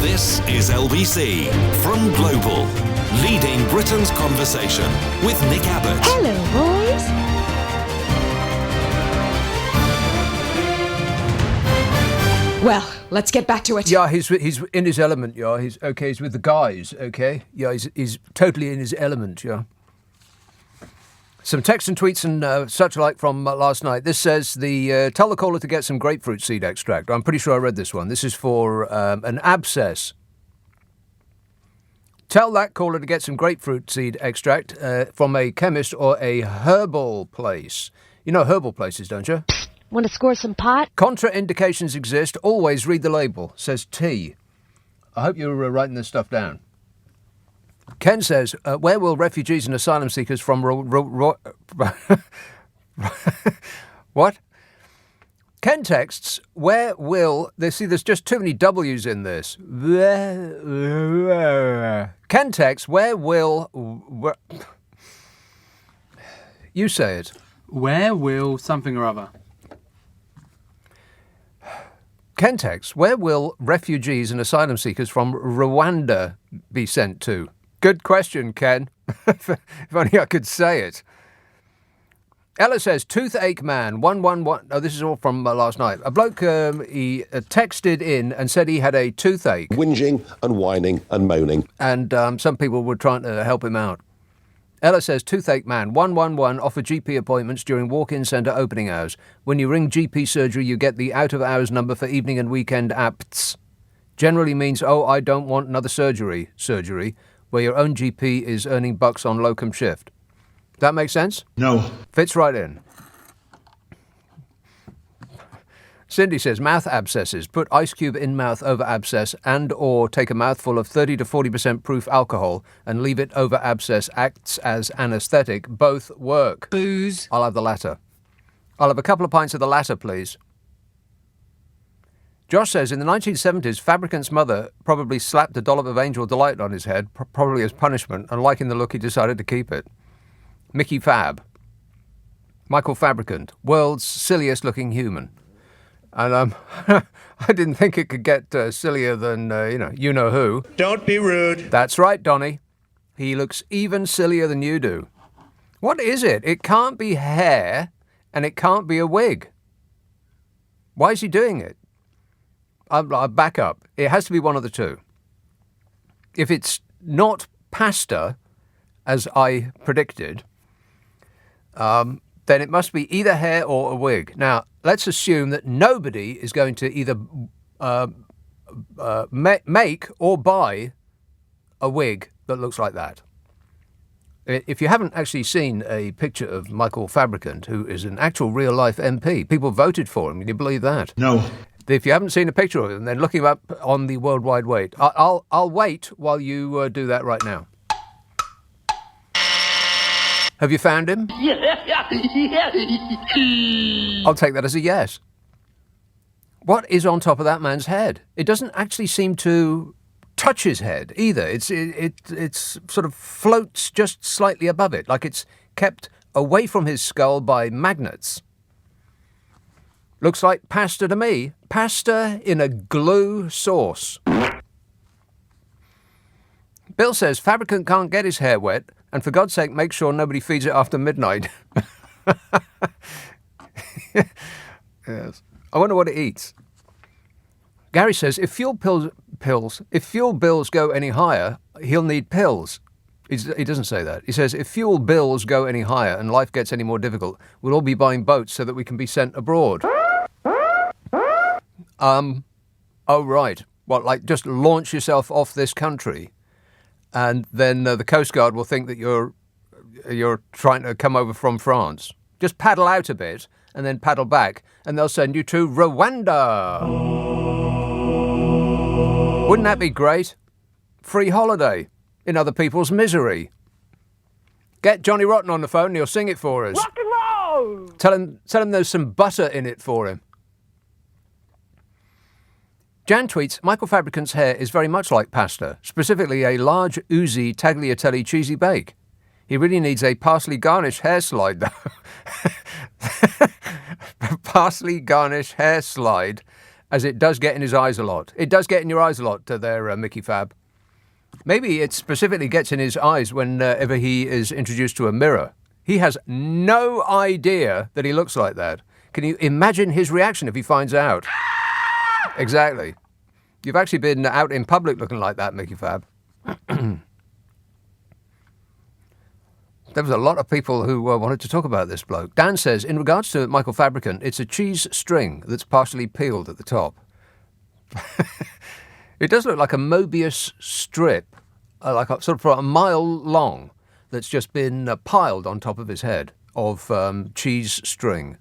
This is LBC from Global, leading Britain's conversation with Nick Abbott. Hello, boys. Well, let's get back to it. Yeah, he's in his element, yeah. He's with the guys, okay? Yeah, he's totally in his element, yeah. Some texts and tweets and such like from last night. This says, tell the caller to get some grapefruit seed extract. I'm pretty sure I read this one. This is for an abscess. Tell that caller to get some grapefruit seed extract from a chemist or a herbal place. You know herbal places, don't you? Want to score some pot? Contraindications exist. Always read the label, says T. I hope you're writing this stuff down. Ken says, where will refugees and asylum seekers from what? Ken texts, where will... there's just too many W's in this. Ken texts, where will... You say it. Where will something or other? Ken texts, where will refugees and asylum seekers from Rwanda be sent to? Good question, Ken. If only I could say it. Ella says, toothache man, 111. Oh, this is all from last night. A bloke, he texted in and said he had a toothache. Whinging and whining and moaning. And some people were trying to help him out. Ella says, toothache man, 111, offer GP appointments during walk-in centre opening hours. When you ring GP surgery, you get the out-of-hours number for evening and weekend apts. Generally means, oh, I don't want another surgery, where your own GP is earning bucks on locum shift. That make sense? No. Fits right in. Cindy says, mouth abscesses. Put ice cube in mouth over abscess and or take a mouthful of 30 to 40% proof alcohol and leave it over abscess. Acts as anaesthetic. Both work. Booze. I'll have the latter. I'll have a couple of pints of the latter, please. Josh says, in the 1970s, Fabricant's mother probably slapped a dollop of Angel Delight on his head, probably as punishment, and liking the look, he decided to keep it. Mickey Fab. Michael Fabricant, world's silliest-looking human. And I didn't think it could get sillier than, you-know-who. Don't be rude. That's right, Donny. He looks even sillier than you do. What is it? It can't be hair, and it can't be a wig. Why is he doing it? I'll back up. It has to be one of the two. If it's not pasta, as I predicted, then it must be either hair or a wig. Now, let's assume that nobody is going to either make or buy a wig that looks like that. If you haven't actually seen a picture of Michael Fabricant, who is an actual real-life MP, people voted for him. Can you believe that? No. If you haven't seen a picture of him, then look him up on the World Wide Web. I'll wait while you do that right now. Have you found him? I'll take that as a yes. What is on top of that man's head? It doesn't actually seem to touch his head either. It's sort of floats just slightly above it, like it's kept away from his skull by magnets. Looks like pasta to me. Pasta in a glue sauce. Bill says Fabricant can't get his hair wet, and for God's sake, make sure nobody feeds it after midnight. Yes. I wonder what it eats. Gary says if fuel bills go any higher, he'll need pills. He doesn't say that. He says if fuel bills go any higher and life gets any more difficult, we'll all be buying boats so that we can be sent abroad. Oh, right. What, like just launch yourself off this country and then the Coast Guard will think that you're trying to come over from France. Just paddle out a bit and then paddle back and they'll send you to Rwanda. Wouldn't that be great? Free holiday in other people's misery. Get Johnny Rotten on the phone and he'll sing it for us. Rock and roll! Tell him there's some butter in it for him. Jan tweets, Michael Fabricant's hair is very much like pasta, specifically a large, oozy, tagliatelle cheesy bake. He really needs a parsley garnish hair slide, though. Parsley garnish hair slide as it does get in his eyes a lot. It does get in your eyes a lot there, Mickey Fab. Maybe it specifically gets in his eyes whenever he is introduced to a mirror. He has no idea that he looks like that. Can you imagine his reaction if he finds out? Exactly. You've actually been out in public looking like that, Mickey Fab. There was a lot of people who wanted to talk about this bloke. Dan says, in regards to Michael Fabricant, it's a cheese string that's partially peeled at the top. It does look like a Mobius strip, like a, sort of a mile long, that's just been piled on top of his head of cheese string.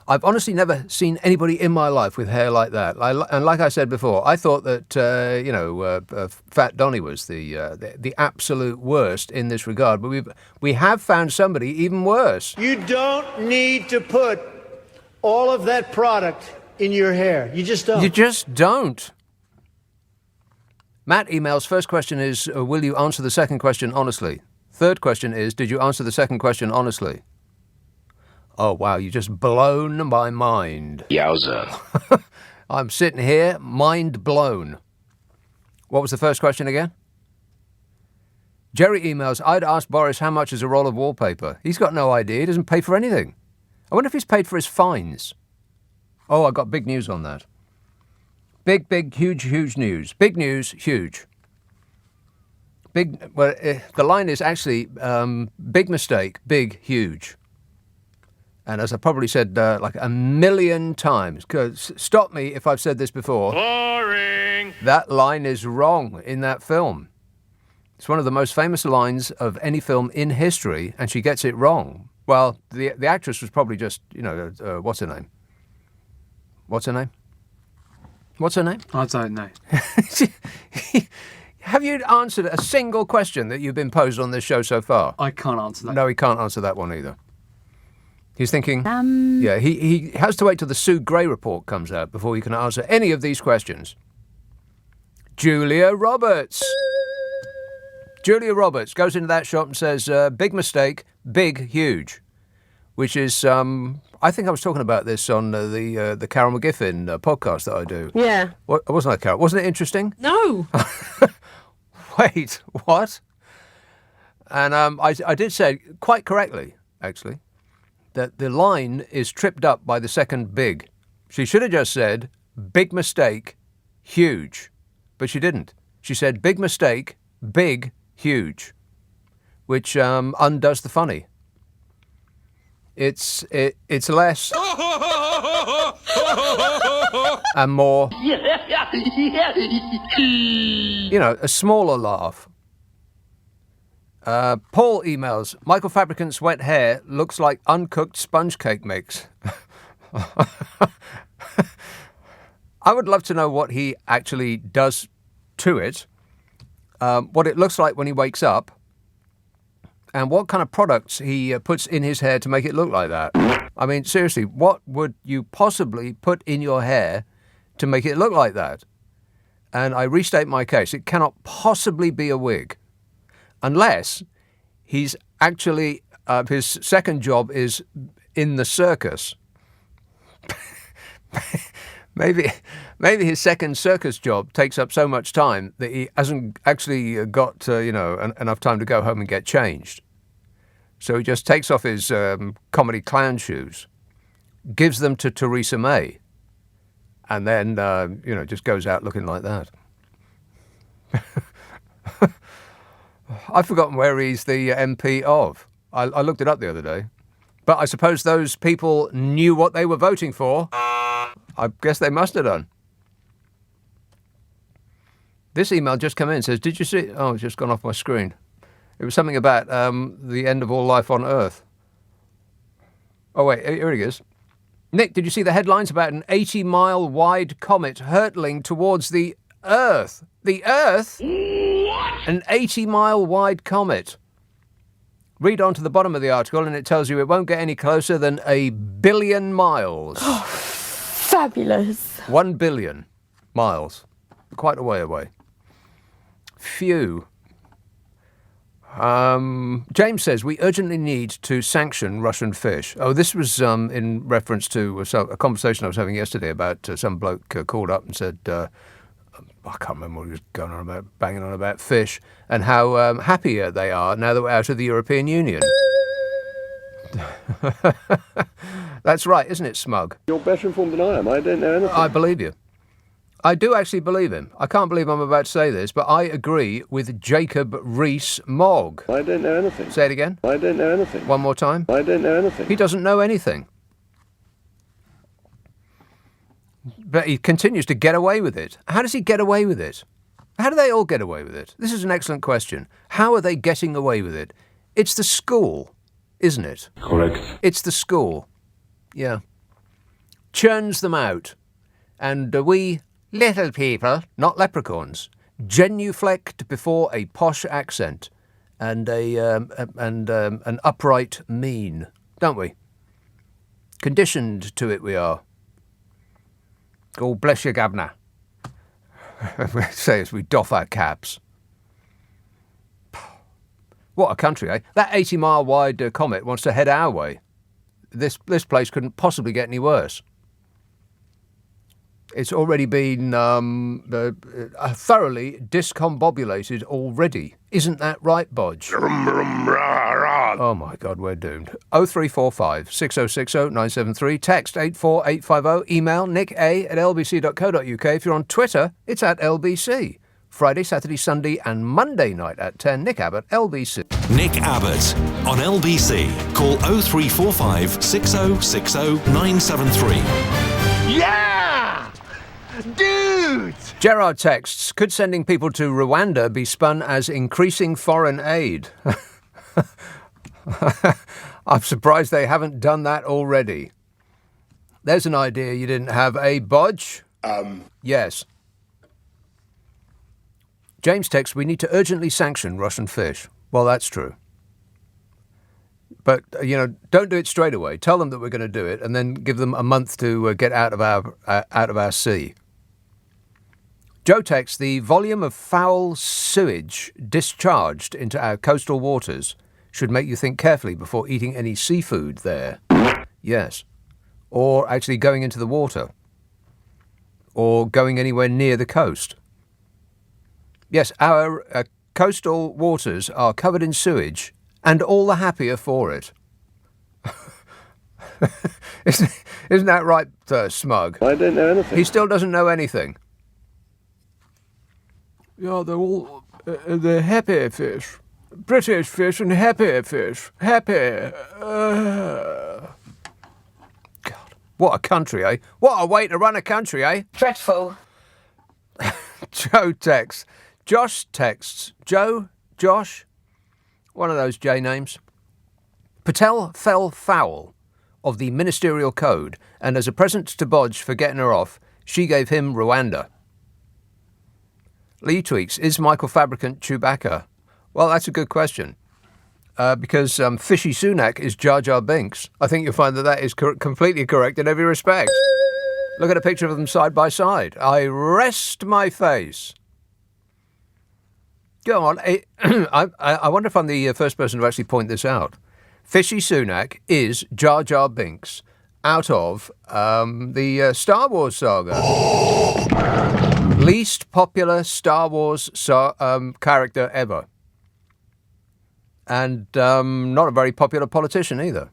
I've honestly never seen anybody in my life with hair like that. And like I said before, I thought that, Fat Donny was the absolute worst in this regard. But we have found somebody even worse. You don't need to put all of that product in your hair. You just don't. You just don't. Matt emails, first question is, will you answer the second question honestly? Third question is, did you answer the second question honestly? Oh, wow, you just blown my mind. Yowza. I'm sitting here, mind blown. What was the first question again? Jerry emails, I'd ask Boris how much is a roll of wallpaper. He's got no idea. He doesn't pay for anything. I wonder if he's paid for his fines. Oh, I got big news on that. Big, huge news. Big news, huge. The line is actually big mistake, big, huge. And as I probably said like a million times, 'cause stop me if I've said this before. Boring! That line is wrong in that film. It's one of the most famous lines of any film in history, and she gets it wrong. Well, the actress was probably just, what's her name? What's her name? I don't know. Have you answered a single question that you've been posed on this show so far? I can't answer that. No, he can't answer that one either. He's thinking, yeah, he has to wait till the Sue Gray report comes out before he can answer any of these questions. Julia Roberts. Julia Roberts goes into that shop and says, big mistake, big, huge, which is, I think I was talking about this on the Carol McGiffin podcast that I do. Yeah. Wasn't I, Carol? Wasn't it interesting? No. Wait, what? And I did say, quite correctly, actually, that the line is tripped up by the second big. She should have just said, big mistake, huge. But she didn't. She said, big mistake, big, huge, which undoes the funny. It's less and more, a smaller laugh. Paul emails, Michael Fabricant's wet hair looks like uncooked sponge cake mix. I would love to know what he actually does to it, what it looks like when he wakes up, and what kind of products he puts in his hair to make it look like that. I mean, seriously, what would you possibly put in your hair to make it look like that? And I restate my case. It cannot possibly be a wig. Unless he's actually, his second job is in the circus. Maybe his second circus job takes up so much time that he hasn't actually got, enough time to go home and get changed. So he just takes off his comedy clown shoes, gives them to Theresa May, and then, just goes out looking like that. I've forgotten where he's the MP of. I looked it up the other day. But I suppose those people knew what they were voting for. I guess they must have done. This email just come in and says, did you see... Oh, it's just gone off my screen. It was something about the end of all life on Earth. Oh, wait, here it is. Nick, did you see the headlines about an 80-mile-wide comet hurtling towards the Earth? The Earth? What? An 80-mile-wide comet. Read on to the bottom of the article and it tells you it won't get any closer than 1 billion miles. Oh, fabulous. 1 billion miles. Quite a way away. Phew. James says, we urgently need to sanction Russian fish. Oh, this was in reference to a conversation I was having yesterday about some bloke called up and said, I can't remember what he was going on about, banging on about fish, and how happy they are now that we're out of the European Union. That's right, isn't it, Smug? You're better informed than I am. I don't know anything. I believe you. I do actually believe him. I can't believe I'm about to say this, but I agree with Jacob Rees-Mogg. I don't know anything. Say it again. I don't know anything. One more time. I don't know anything. He doesn't know anything. But he continues to get away with it. How does he get away with it? How do they all get away with it? This is an excellent question. How are they getting away with it? It's the school, isn't it? Correct. It's the school. Yeah. Churns them out. And we little people, not leprechauns, genuflect before a posh accent and an upright mien, don't we? Conditioned to it we are. God bless you, Governor. We say as we doff our caps. What a country, eh? That 80-mile wide Comet wants to head our way. This place couldn't possibly get any worse. It's already been thoroughly discombobulated already. Isn't that right, Bodge? Oh, my God, we're doomed. 0345 6060 973. Text 84850. Email nick@lbc.co.uk. If you're on Twitter, it's at LBC. Friday, Saturday, Sunday and Monday night at 10. Nick Abbott, LBC. Nick Abbott on LBC. Call 0345 6060 973. Yeah! Dude! Gerard texts, could sending people to Rwanda be spun as increasing foreign aid? I'm surprised they haven't done that already. There's an idea you didn't have, Bodge? Yes. James texts, we need to urgently sanction Russian fish. Well, that's true. But, don't do it straight away. Tell them that we're going to do it and then give them a month to get out of our sea. Joe texts, the volume of foul sewage discharged into our coastal waters should make you think carefully before eating any seafood there. Yes. Or actually going into the water. Or going anywhere near the coast. Yes, our coastal waters are covered in sewage and all the happier for it. Isn't that right, Smug? I don't know anything. He still doesn't know anything. Yeah, they're happy fish. British fish and happy fish. Happy. God, what a country, eh? What a way to run a country, eh? Dreadful. Joe texts. Josh texts. Joe? Josh? One of those J names. Patel fell foul of the Ministerial Code, and as a present to Bodge for getting her off, she gave him Rwanda. Lee tweets, is Michael Fabricant Chewbacca? Well, that's a good question. Because Fishy Sunak is Jar Jar Binks. I think you'll find that is completely correct in every respect. Look at a picture of them side by side. I rest my face. Go on. I wonder if I'm the first person to actually point this out. Fishy Sunak is Jar Jar Binks out of the Star Wars saga. Least popular Star Wars character ever. And not a very popular politician either.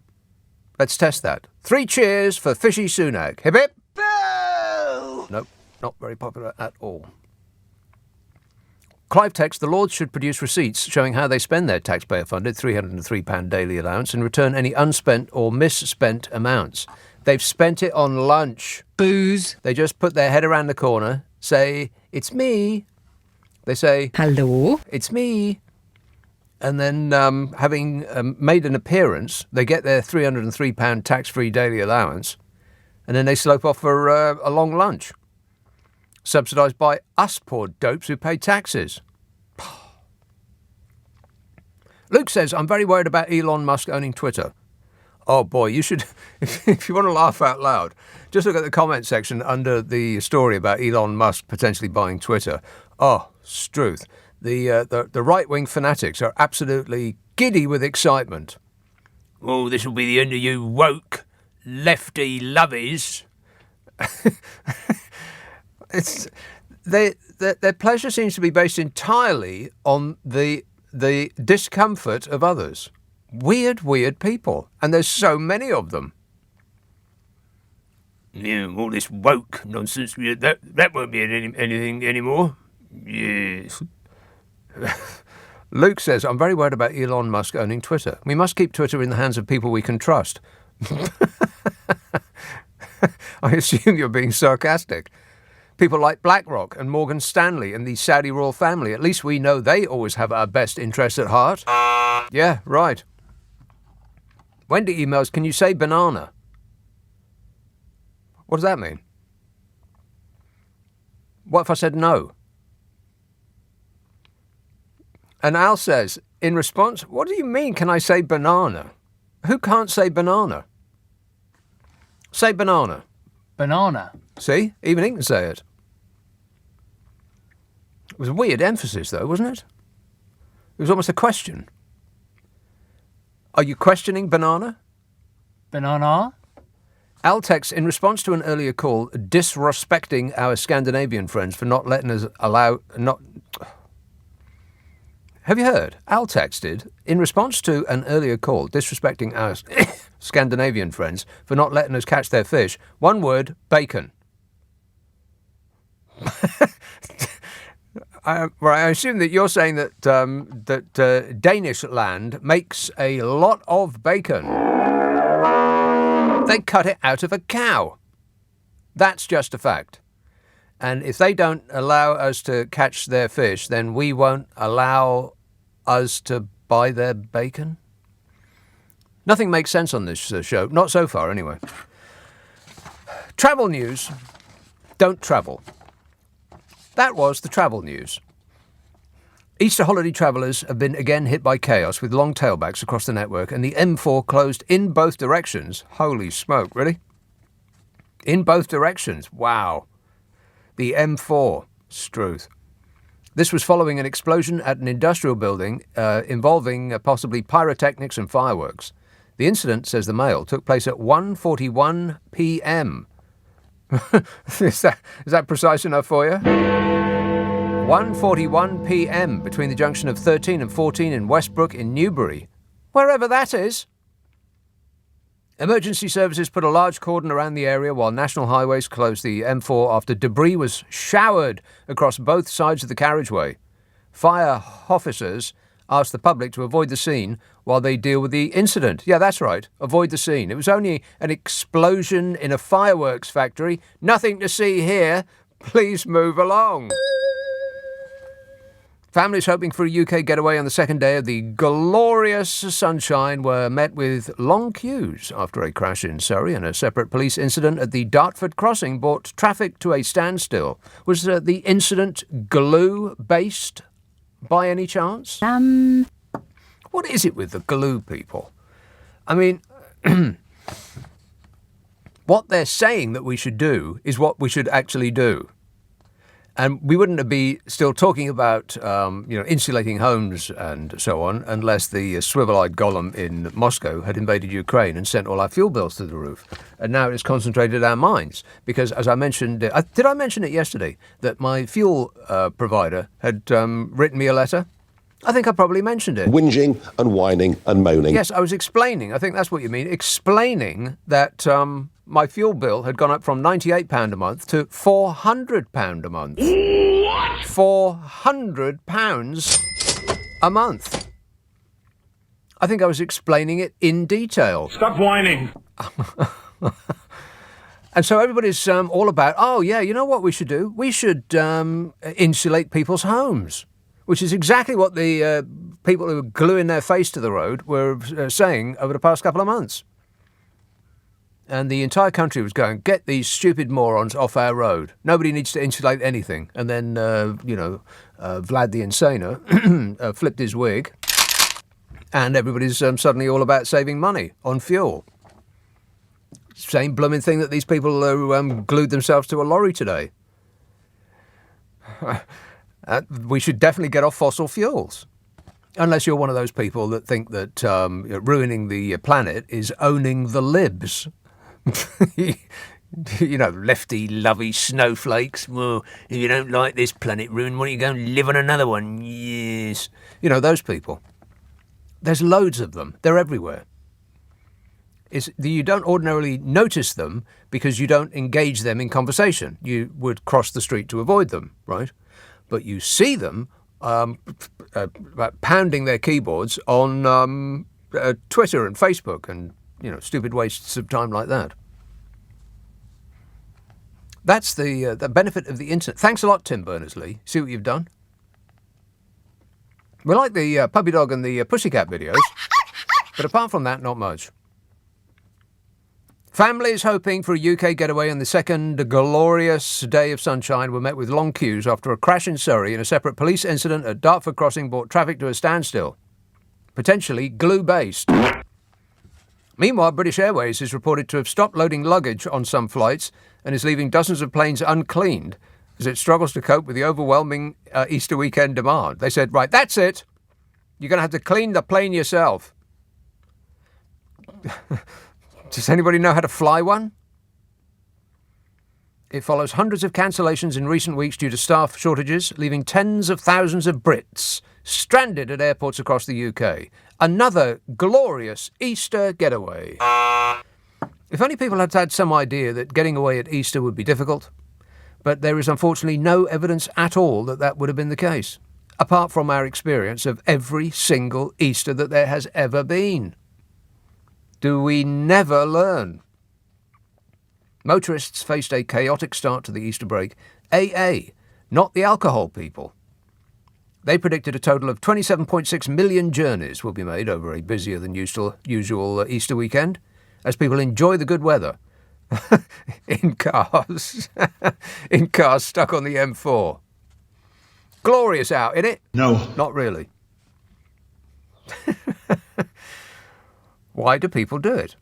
Let's test that. 3 cheers for Fishy Sunak. Hip hip. Boo! Nope, not very popular at all. Clive texts, the Lords should produce receipts showing how they spend their taxpayer-funded £303 daily allowance and return any unspent or misspent amounts. They've spent it on lunch. Booze. They just put their head around the corner, say, it's me. They say, hello, it's me. And then, having made an appearance, they get their £303 tax-free daily allowance, and then they slope off for a long lunch, subsidised by us poor dopes who pay taxes. Luke says, I'm very worried about Elon Musk owning Twitter. Oh boy, you should, if you want to laugh out loud, just look at the comment section under the story about Elon Musk potentially buying Twitter. Oh, Struth. the right-wing fanatics are absolutely giddy with excitement. Oh, this will be the end of you woke lefty lovies. Their pleasure seems to be based entirely on the discomfort of others. Weird people, and there's so many of them. Yeah, all this woke nonsense, that won't be anything anymore. Yes. Luke says, I'm very worried about Elon Musk owning Twitter. We must keep Twitter in the hands of people we can trust. I assume you're being sarcastic. People like BlackRock and Morgan Stanley and the Saudi royal family, at least we know they always have our best interests at heart. Yeah, right. Wendy emails, can you say banana? What does that mean? What if I said no? And Al says, in response, what do you mean, can I say banana? Who can't say banana? Say banana. Banana. See? Even he can say it. It was a weird emphasis, though, wasn't it? It was almost a question. Are you questioning banana? Banana? Al texts, in response to an earlier call, disrespecting our Scandinavian friends for not letting us Have you heard? Al texted, in response to an earlier call, disrespecting our Scandinavian friends for not letting us catch their fish, one word, bacon. I assume that you're saying that Danish land makes a lot of bacon. They cut it out of a cow. That's just a fact. And if they don't allow us to catch their fish, then we won't allow us to buy their bacon? Nothing makes sense on this show. Not so far, anyway. Travel news. Don't travel. That was the travel news. Easter holiday travellers have been again hit by chaos with long tailbacks across the network, and the M4 closed in both directions. Holy smoke, really? In both directions. Wow. The M4. Struth. This was following an explosion at an industrial building involving possibly pyrotechnics and fireworks. The incident, says the Mail, took place at 1:41 p.m. Is that precise enough for you? 1:41 p.m. between the junction of 13 and 14 in Westbrook in Newbury. Wherever that is. Emergency services put a large cordon around the area while National Highways closed the M4 after debris was showered across both sides of the carriageway. Fire officers asked the public to avoid the scene while they deal with the incident. Yeah, that's right. Avoid the scene. It was only an explosion in a fireworks factory. Nothing to see here. Please move along. Families hoping for a UK getaway on the second day of the glorious sunshine were met with long queues after a crash in Surrey, and a separate police incident at the Dartford crossing brought traffic to a standstill. Was the incident glue-based by any chance? What is it with the glue people? I mean, what they're saying that we should do is what we should actually do. And we wouldn't be still talking about, insulating homes and so on unless the swivel-eyed golem in Moscow had invaded Ukraine and sent all our fuel bills to the roof. And now it's concentrated our minds because, as I mentioned, did I mention it yesterday that my fuel provider had written me a letter? I think I probably mentioned it. Whinging and whining and moaning. Yes, I was explaining. I think that's what you mean. Explaining that my fuel bill had gone up from £98 a month to £400 a month. What? £400 a month. I think I was explaining it in detail. Stop whining. And so everybody's all about, oh, yeah, you know what we should do? We should insulate people's homes, which is exactly what the people who were gluing their face to the road were saying over the past couple of months. And the entire country was going, get these stupid morons off our road. Nobody needs to insulate anything. And then, Vlad the Insaner flipped his wig, and everybody's suddenly all about saving money on fuel. Same blooming thing that these people who glued themselves to a lorry today. We should definitely get off fossil fuels. Unless you're one of those people that think that ruining the planet is owning the libs. You know, lefty, lovey snowflakes. Well, if you don't like this planet ruined, why don't you go and live on another one? Yes. You know, those people. There's loads of them. They're everywhere. You don't ordinarily notice them because you don't engage them in conversation. You would cross the street to avoid them, right? But you see them pounding their keyboards on Twitter and Facebook and, you know, stupid wastes of time like that. That's the benefit of the internet. Thanks a lot, Tim Berners-Lee. See what you've done? We like the puppy dog and the pussycat videos, but apart from that, not much. Families hoping for a UK getaway on the second glorious day of sunshine were met with long queues after a crash in Surrey and a separate police incident at Dartford Crossing brought traffic to a standstill. Potentially glue-based. Meanwhile, British Airways is reported to have stopped loading luggage on some flights and is leaving dozens of planes uncleaned as it struggles to cope with the overwhelming Easter weekend demand. They said, right, that's it. You're going to have to clean the plane yourself. Does anybody know how to fly one? It follows hundreds of cancellations in recent weeks due to staff shortages, leaving tens of thousands of Brits stranded at airports across the UK. Another glorious Easter getaway. If only people had had some idea that getting away at Easter would be difficult. But there is unfortunately no evidence at all that that would have been the case, apart from our experience of every single Easter that there has ever been. Do we never learn? Motorists faced a chaotic start to the Easter break. AA, not the alcohol people. They predicted a total of 27.6 million journeys will be made over a busier than usual Easter weekend, as people enjoy the good weather. In cars. In cars stuck on the M4. Glorious out, innit? No. Not really. Why do people do it?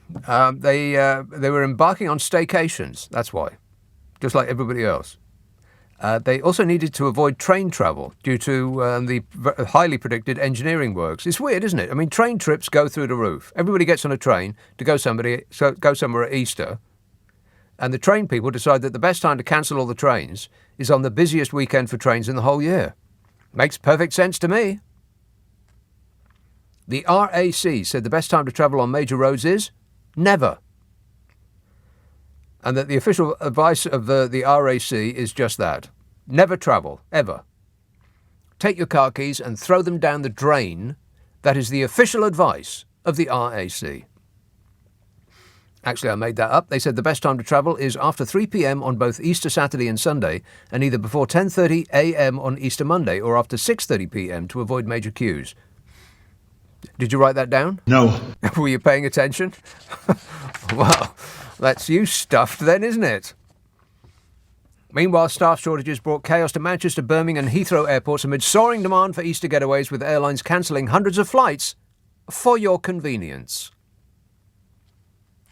They were embarking on staycations, that's why. Just like everybody else. They also needed to avoid train travel due to the highly predicted engineering works. It's weird, isn't it? I mean, train trips go through the roof. Everybody gets on a train to go somewhere at Easter, and the train people decide that the best time to cancel all the trains is on the busiest weekend for trains in the whole year. Makes perfect sense to me. The RAC said the best time to travel on major roads is never. And that the official advice of the RAC is just that. Never travel, ever. Take your car keys and throw them down the drain. That is the official advice of the RAC. Actually, I made that up. They said the best time to travel is after 3 p.m. on both Easter Saturday and Sunday, and either before 10:30 a.m. on Easter Monday or after 6:30 p.m. to avoid major queues. Did you write that down? No. Were you paying attention? Well, that's you stuffed then, isn't it? Meanwhile, staff shortages brought chaos to Manchester, Birmingham and Heathrow airports amid soaring demand for Easter getaways, with airlines cancelling hundreds of flights for your convenience.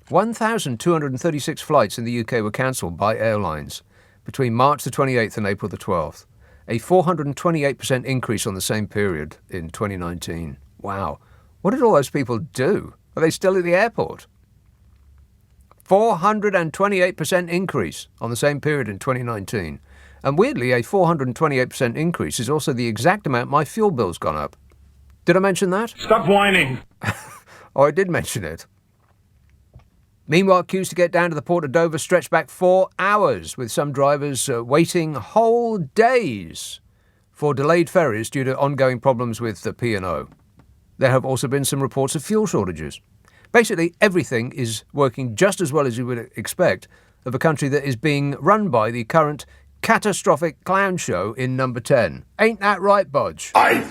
1,236 flights in the UK were cancelled by airlines between March the 28th and April the 12th, a 428% increase on the same period in 2019. Wow. What did all those people do? Are they still at the airport? 428% increase on the same period in 2019. And weirdly, a 428% increase is also the exact amount my fuel bill's gone up. Did I mention that? Stop whining. Oh, I did mention it. Meanwhile, queues to get down to the port of Dover stretched back 4 hours, with some drivers waiting whole days for delayed ferries due to ongoing problems with the P&O. There have also been some reports of fuel shortages. Basically, everything is working just as well as you would expect of a country that is being run by the current catastrophic clown show in number 10. Ain't that right, Bodge? I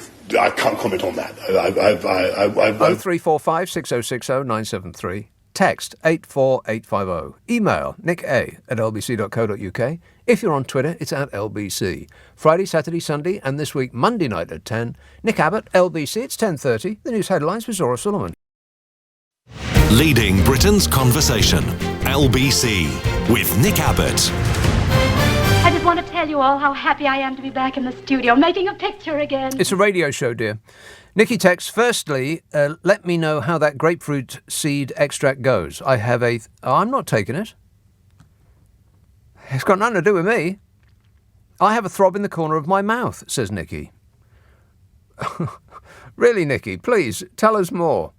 can't comment on that. 0345 6060 973. Text 84850. Email nica@lbc.co.uk. If you're on Twitter, it's @LBC. Friday, Saturday, Sunday, and this week, Monday night at 10. Nick Abbott, LBC, it's 10:30. The news headlines with Zora Sullivan. Leading Britain's conversation. LBC with Nick Abbott. I just want to tell you all how happy I am to be back in the studio, making a picture again. It's a radio show, dear. Nikki texts, firstly, let me know how that grapefruit seed extract goes. I have I'm not taking it. It's got nothing to do with me. I have a throb in the corner of my mouth, says Nikki. Really, Nikki, please, tell us more.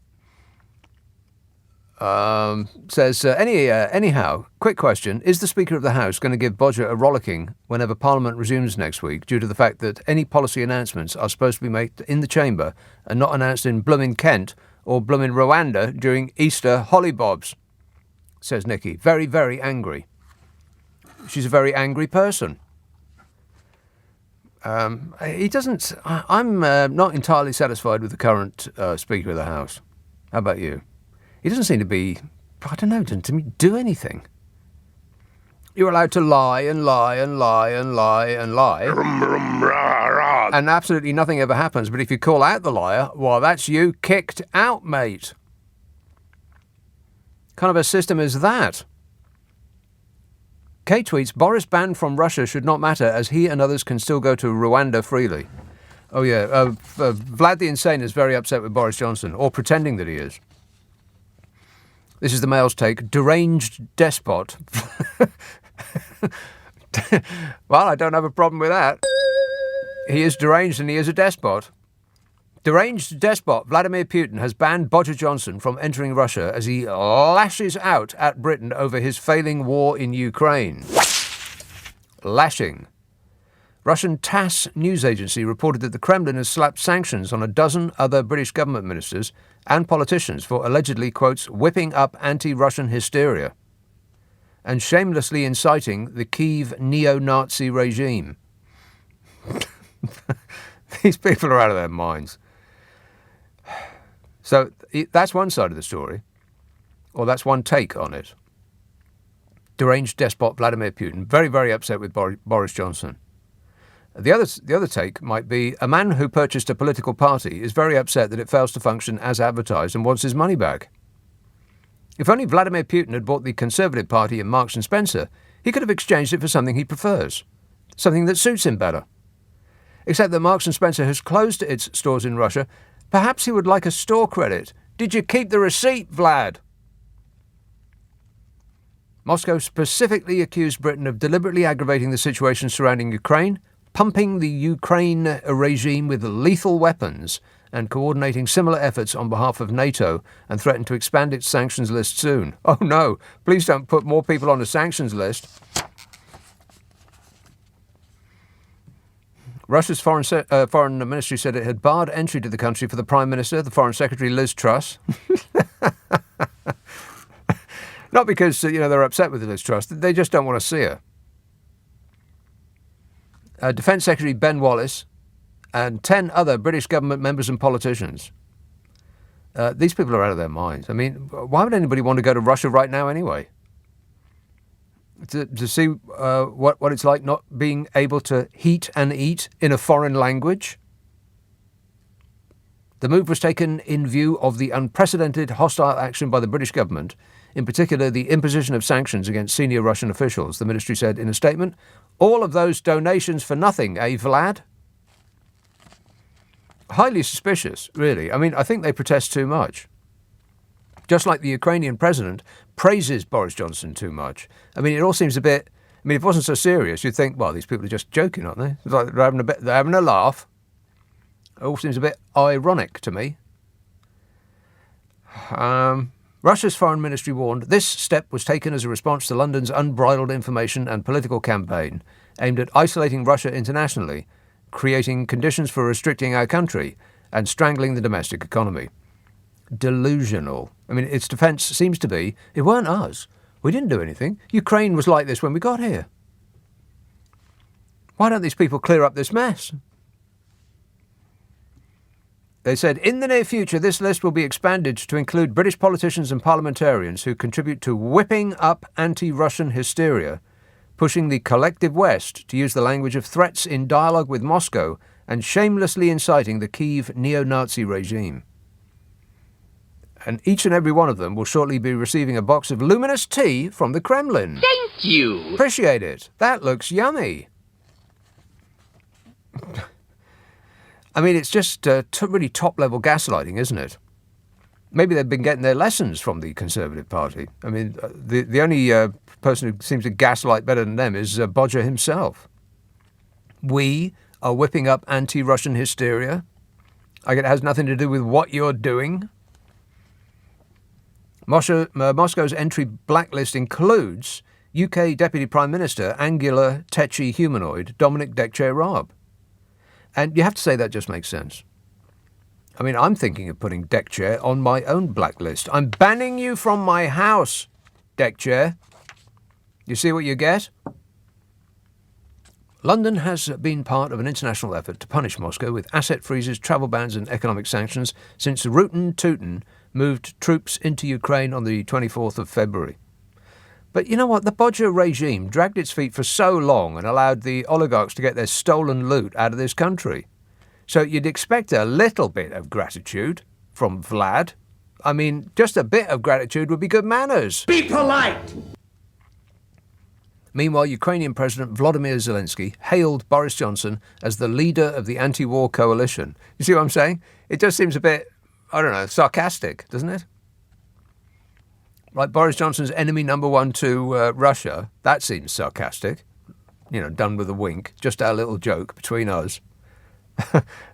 Says, anyhow, quick question. Is the Speaker of the House going to give Bodger a rollicking whenever Parliament resumes next week due to the fact that any policy announcements are supposed to be made in the chamber and not announced in bloomin' Kent or bloomin' Rwanda during Easter hollybobs? Says Nikki. Very, very angry. She's a very angry person. He doesn't... I'm not entirely satisfied with the current Speaker of the House. How about you? He doesn't seem to be, I don't know, doesn't to me do anything. You're allowed to lie and lie and lie and lie and lie. And absolutely nothing ever happens. But if you call out the liar, well, that's you kicked out, mate. Kind of a system is that? Kay tweets, Boris banned from Russia should not matter as he and others can still go to Rwanda freely. Oh, yeah. Vlad the Insane is very upset with Boris Johnson, or pretending that he is. This is the Mail's take. Deranged despot. Well, I don't have a problem with that. He is deranged and he is a despot. Deranged despot Vladimir Putin has banned Boris Johnson from entering Russia as he lashes out at Britain over his failing war in Ukraine. Lashing. Russian TASS news agency reported that the Kremlin has slapped sanctions on a dozen other British government ministers and politicians for allegedly, quotes, whipping up anti-Russian hysteria and shamelessly inciting the Kyiv neo-Nazi regime. These people are out of their minds. So that's one side of the story, or that's one take on it. Deranged despot Vladimir Putin, very, very upset with Boris Johnson. The other take might be a man who purchased a political party is very upset that it fails to function as advertised and wants his money back. If only Vladimir Putin had bought the Conservative Party in Marks and Spencer, he could have exchanged it for something he prefers, something that suits him better. Except that Marks and Spencer has closed its stores in Russia. Perhaps he would like a store credit. Did you keep the receipt, Vlad? Moscow specifically accused Britain of deliberately aggravating the situation surrounding Ukraine, pumping the Ukraine regime with lethal weapons and coordinating similar efforts on behalf of NATO and threatened to expand its sanctions list soon. Oh no, please don't put more people on the sanctions list. Russia's foreign ministry said it had barred entry to the country for the Prime Minister, the Foreign Secretary Liz Truss. Not because, they're upset with Liz Truss, they just don't want to see her. Defence Secretary Ben Wallace and 10 other British government members and politicians. These people are out of their minds. I mean, why would anybody want to go to Russia right now anyway? To see what it's like not being able to heat and eat in a foreign language? The move was taken in view of the unprecedented hostile action by the British government, in particular the imposition of sanctions against senior Russian officials, the ministry said in a statement. All of those donations for nothing, eh, Vlad? Highly suspicious, really. I mean, I think they protest too much. Just like the Ukrainian president praises Boris Johnson too much. I mean, it all seems a bit... I mean, if it wasn't so serious, you'd think, well, these people are just joking, aren't they? It's like they're having a laugh. It all seems a bit ironic to me. Russia's foreign ministry warned this step was taken as a response to London's unbridled information and political campaign aimed at isolating Russia internationally, creating conditions for restricting our country and strangling the domestic economy. Delusional. I mean, its defence seems to be, it weren't us. We didn't do anything. Ukraine was like this when we got here. Why don't these people clear up this mess? They said, in the near future, this list will be expanded to include British politicians and parliamentarians who contribute to whipping up anti-Russian hysteria, pushing the collective West to use the language of threats in dialogue with Moscow and shamelessly inciting the Kyiv neo-Nazi regime. And each and every one of them will shortly be receiving a box of luminous tea from the Kremlin. Thank you. Appreciate it. That looks yummy. I mean, it's just really top-level gaslighting, isn't it? Maybe they've been getting their lessons from the Conservative Party. I mean, the only person who seems to gaslight better than them is Bodger himself. We are whipping up anti-Russian hysteria. Like it has nothing to do with what you're doing. Moscow's entry blacklist includes UK Deputy Prime Minister, angular, tetchy humanoid Dominic Dekche-Raab. And you have to say that just makes sense. I mean, I'm thinking of putting Dekche on my own blacklist. I'm banning you from my house, Dekche. You see what you get? London has been part of an international effort to punish Moscow with asset freezes, travel bans and economic sanctions since Rootin' Tootin' moved troops into Ukraine on the 24th of February. But you know what? The Bodger regime dragged its feet for so long and allowed the oligarchs to get their stolen loot out of this country. So you'd expect a little bit of gratitude from Vlad. I mean, just a bit of gratitude would be good manners. Be polite! Meanwhile, Ukrainian President Volodymyr Zelensky hailed Boris Johnson as the leader of the anti-war coalition. You see what I'm saying? It just seems a bit, I don't know, sarcastic, doesn't it? Like Boris Johnson's enemy number one to Russia. That seems sarcastic. You know, done with a wink. Just our little joke between us.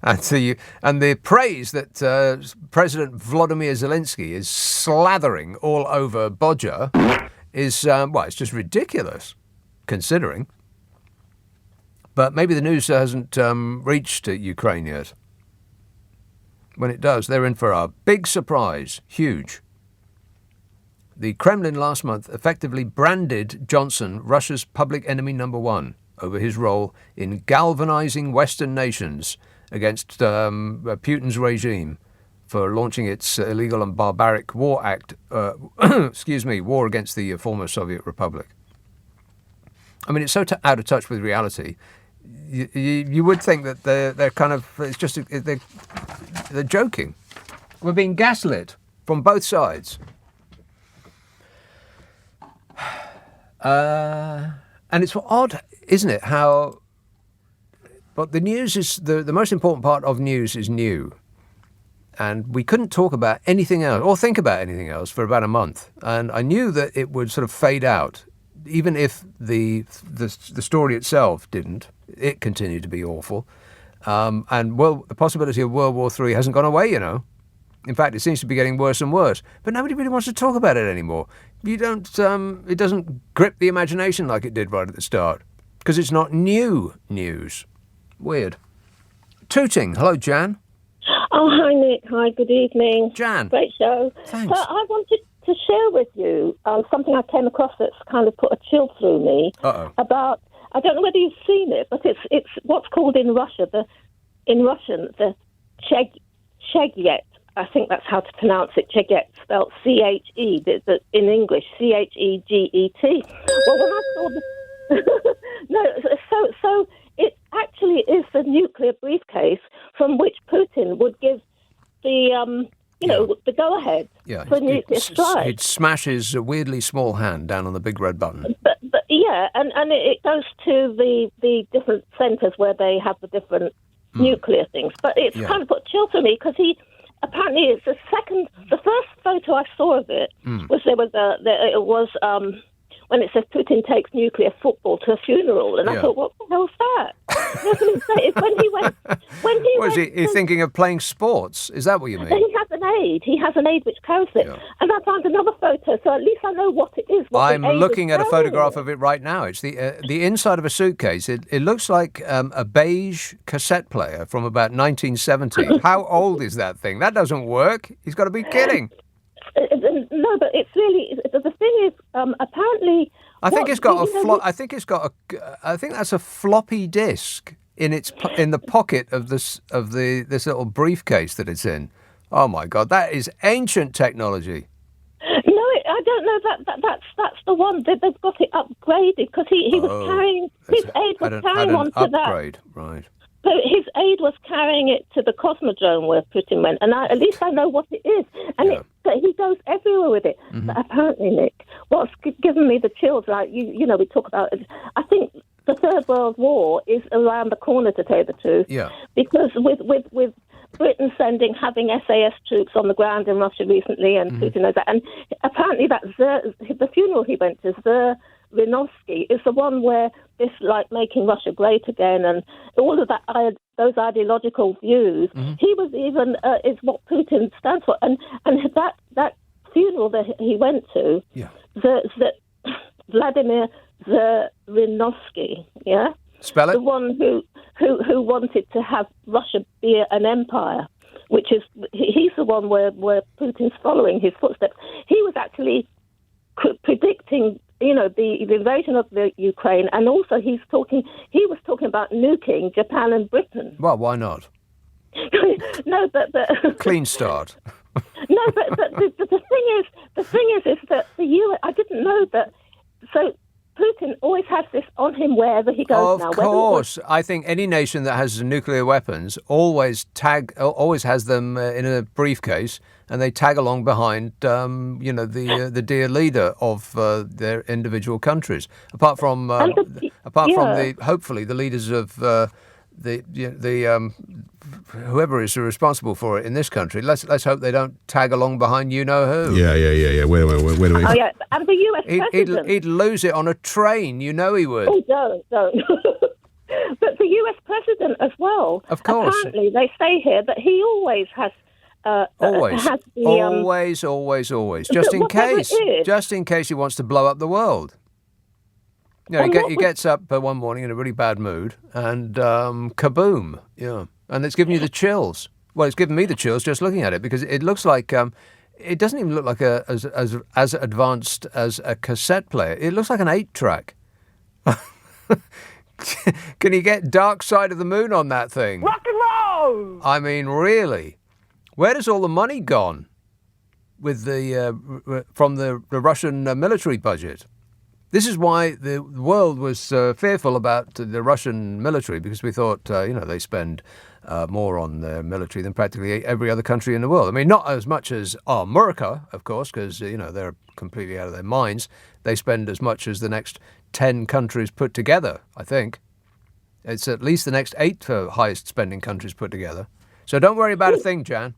And the praise that President Volodymyr Zelensky is slathering all over Bodger is, it's just ridiculous, considering. But maybe the news hasn't reached Ukraine yet. When it does, they're in for a big surprise. Huge. The Kremlin last month effectively branded Johnson Russia's public enemy number one over his role in galvanizing Western nations against Putin's regime for launching its illegal and barbaric war against the former Soviet Republic. I mean, it's so out of touch with reality. You would think that they're kind of, it's just, they're joking. We're being gaslit from both sides. And it's odd, isn't it, how... But the news is... The most important part of news is new. And we couldn't talk about anything else, or think about anything else, for about a month. And I knew that it would sort of fade out, even if the story itself didn't. It continued to be awful. And the possibility of World War III hasn't gone away, you know. In fact, it seems to be getting worse and worse. But nobody really wants to talk about it anymore. It doesn't grip the imagination like it did right at the start. Because it's not new news. Weird. Tooting. Hello, Jan. Oh, hi, Nick. Hi, good evening. Jan. Great show. Thanks. So I wanted to share with you something I came across that's kind of put a chill through me. About, I don't know whether you've seen it, but it's what's called in Russian the Cheget. I think that's how to pronounce it. Cheget, spelled C-H-E, in English, C-H-E-G-E-T. Well, when I saw so it actually is the nuclear briefcase from which Putin would give the, the go-ahead for nuclear strike. He'd smash his weirdly small hand down on the big red button. But and it goes to the different centres where they have the different nuclear things. But it's kind of put chill to me because apparently it's the first photo I saw of it was when it says Putin takes nuclear football to a funeral, and I thought, what the hell's that? It's when he Was he thinking of playing sports? Is that what you mean? He has an aid which carries it. Yeah. And I found another photo, so at least I know what it is. I'm looking at a photograph of it right now. It's the inside of a suitcase. It looks like a beige cassette player from about 1970. How old is that thing? That doesn't work. He's got to be kidding. No, but it's really the thing is apparently. I think that's a floppy disk in the pocket of this little briefcase that it's in. Oh my God, that is ancient technology. No, I don't know that's the one that they've got it upgraded because he was carrying his aid was carrying on to that. Upgrade, right? So his aide was carrying it to the Cosmodrome where Putin went, and at least I know what it is. And he goes everywhere with it. But apparently, Nick, what's given me the chills, like you know, we talk about it. I think the Third World War is around the corner, to tell you the truth. Yeah. Because with Britain having SAS troops on the ground in Russia recently, and Putin knows that, and apparently the funeral he went to, Remedies, is the one where this, like, making Russia great again and all of that, those ideological views, he was even, is what Putin stands for. And that funeral that he went to, Vladimir Zelensky, yeah? Spell it? The one who wanted to have Russia be an empire, which is, he's the one where Putin's following his footsteps. He was actually predicting, you know, the invasion of the Ukraine, and also he was talking about nuking Japan and Britain. Well, why not? No, but clean start. No, but the thing is that the US, I didn't know that. So Putin always has this on him wherever he goes now. Of course. I think any nation that has nuclear weapons always has them in a briefcase, and they tag along behind, the dear leader of their individual countries. Apart from hopefully the leaders of whoever is responsible for it in this country. Let's hope they don't tag along behind you know who. Yeah. Wait a minute. Oh, yeah. And the US president. He'd lose it on a train. You know he would. Oh, don't. But the US president as well. Of course. Apparently, they say here that he always has. Always. Just in case he wants to blow up the world. You know, he gets up one morning in a really bad mood, and kaboom! Yeah, and it's giving you the chills. Well, it's given me the chills just looking at it, because it looks like it doesn't even look like as advanced as a cassette player. It looks like an 8-track. Can you get Dark Side of the Moon on that thing? Rock and roll! I mean, really, where has all the money gone with from the Russian military budget? This is why the world was fearful about the Russian military, because we thought, they spend more on their military than practically every other country in the world. I mean, not as much as America, of course, because, they're completely out of their minds. They spend as much as the next 10 countries put together, I think. It's at least the next 8 highest spending countries put together. So don't worry about a thing, Jan.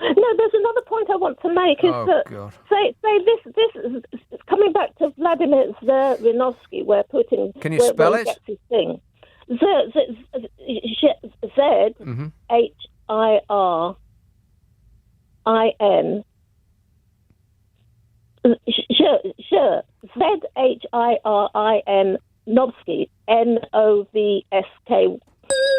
No, there's another point I want to make is say this is coming back to Vladimir Zelensky, where Putin Can you spell it? Gets his thing. Z-H-I-R-I-N. Z-H-I-R-I-N Novsky, N-O-V-S-K,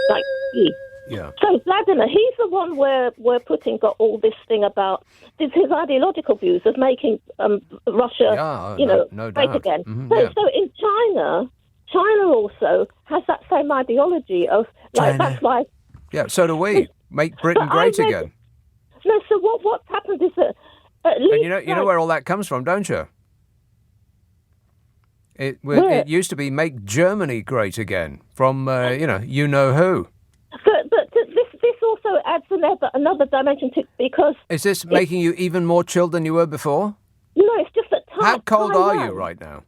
like E. Yeah. So Vladimir, he's the one where Putin got all this thing about his ideological views of making Russia, no great doubt. again. Mm-hmm, so in China also has that same ideology of like China. That's why. Yeah, so do we. Make Britain great again. No, so what's happened is that at least you know where all that comes from, don't you? It used to be make Germany great again from you know who. But this also adds another dimension to, because is this making you even more chilled than you were before? No, it's just that How cold are you right now?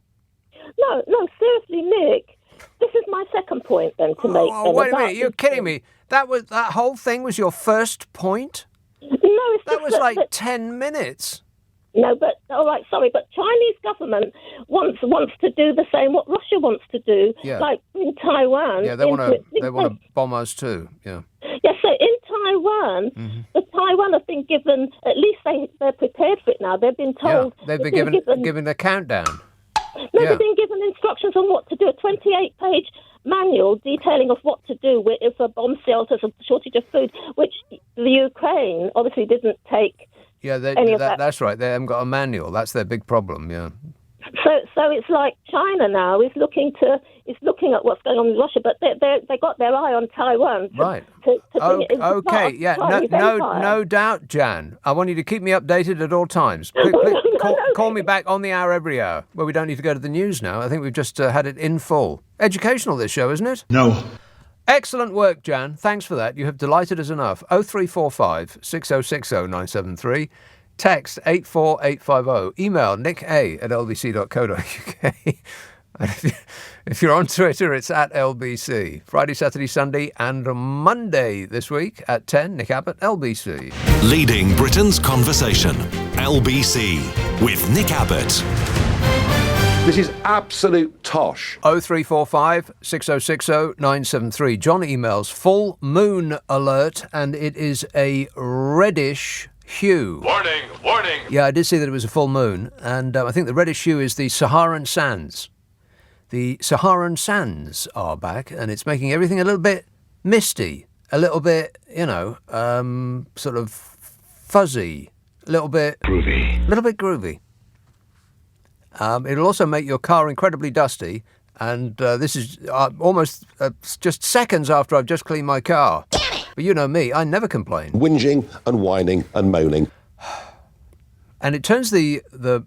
No, seriously, Nick. This is my second point then to make. Oh, wait a minute, you're kidding me. That whole thing was your first point? No, it's that was like 10 minutes. No, but all right, sorry, but Chinese government wants to do the same what Russia wants to do, like in Taiwan. Yeah, they want to bomb us too. Yeah. Yeah, so in Taiwan, the Taiwan have been given, at least they're prepared for it now. They've been told. Yeah, they've been given a countdown. No, they've been given instructions on what to do. A 28-page manual detailing of what to do if a bomb shelters, a shortage of food, which the Ukraine obviously didn't take. Yeah, that's right. They haven't got a manual. That's their big problem. Yeah. So it's like China now is looking at what's going on in Russia, but they got their eye on Taiwan. Right. Okay. Yeah. No doubt, Jan. I want you to keep me updated at all times. Please, call me back on the hour every hour. Well, we don't need to go to the news now. I think we've just had it in full. Educational, this show, isn't it? No. Excellent work, Jan. Thanks for that. You have delighted us enough. 0345 6060 973. Text 84850. Email nicka@lbc.co.uk. And if you're on Twitter, it's at LBC. Friday, Saturday, Sunday, and Monday this week at 10, Nick Abbot, LBC. Leading Britain's conversation. LBC with Nick Abbot. This is absolute tosh. 0345 6060 973. John emails full moon alert, and it is a reddish hue. Warning, warning. Yeah, I did see that it was a full moon, and I think the reddish hue is the Saharan sands. The Saharan sands are back, and it's making everything a little bit misty, a little bit, sort of fuzzy, a little bit groovy. It'll also make your car incredibly dusty, and this is almost just seconds after I've just cleaned my car. But you know me, I never complain. Whinging and whining and moaning. And it turns the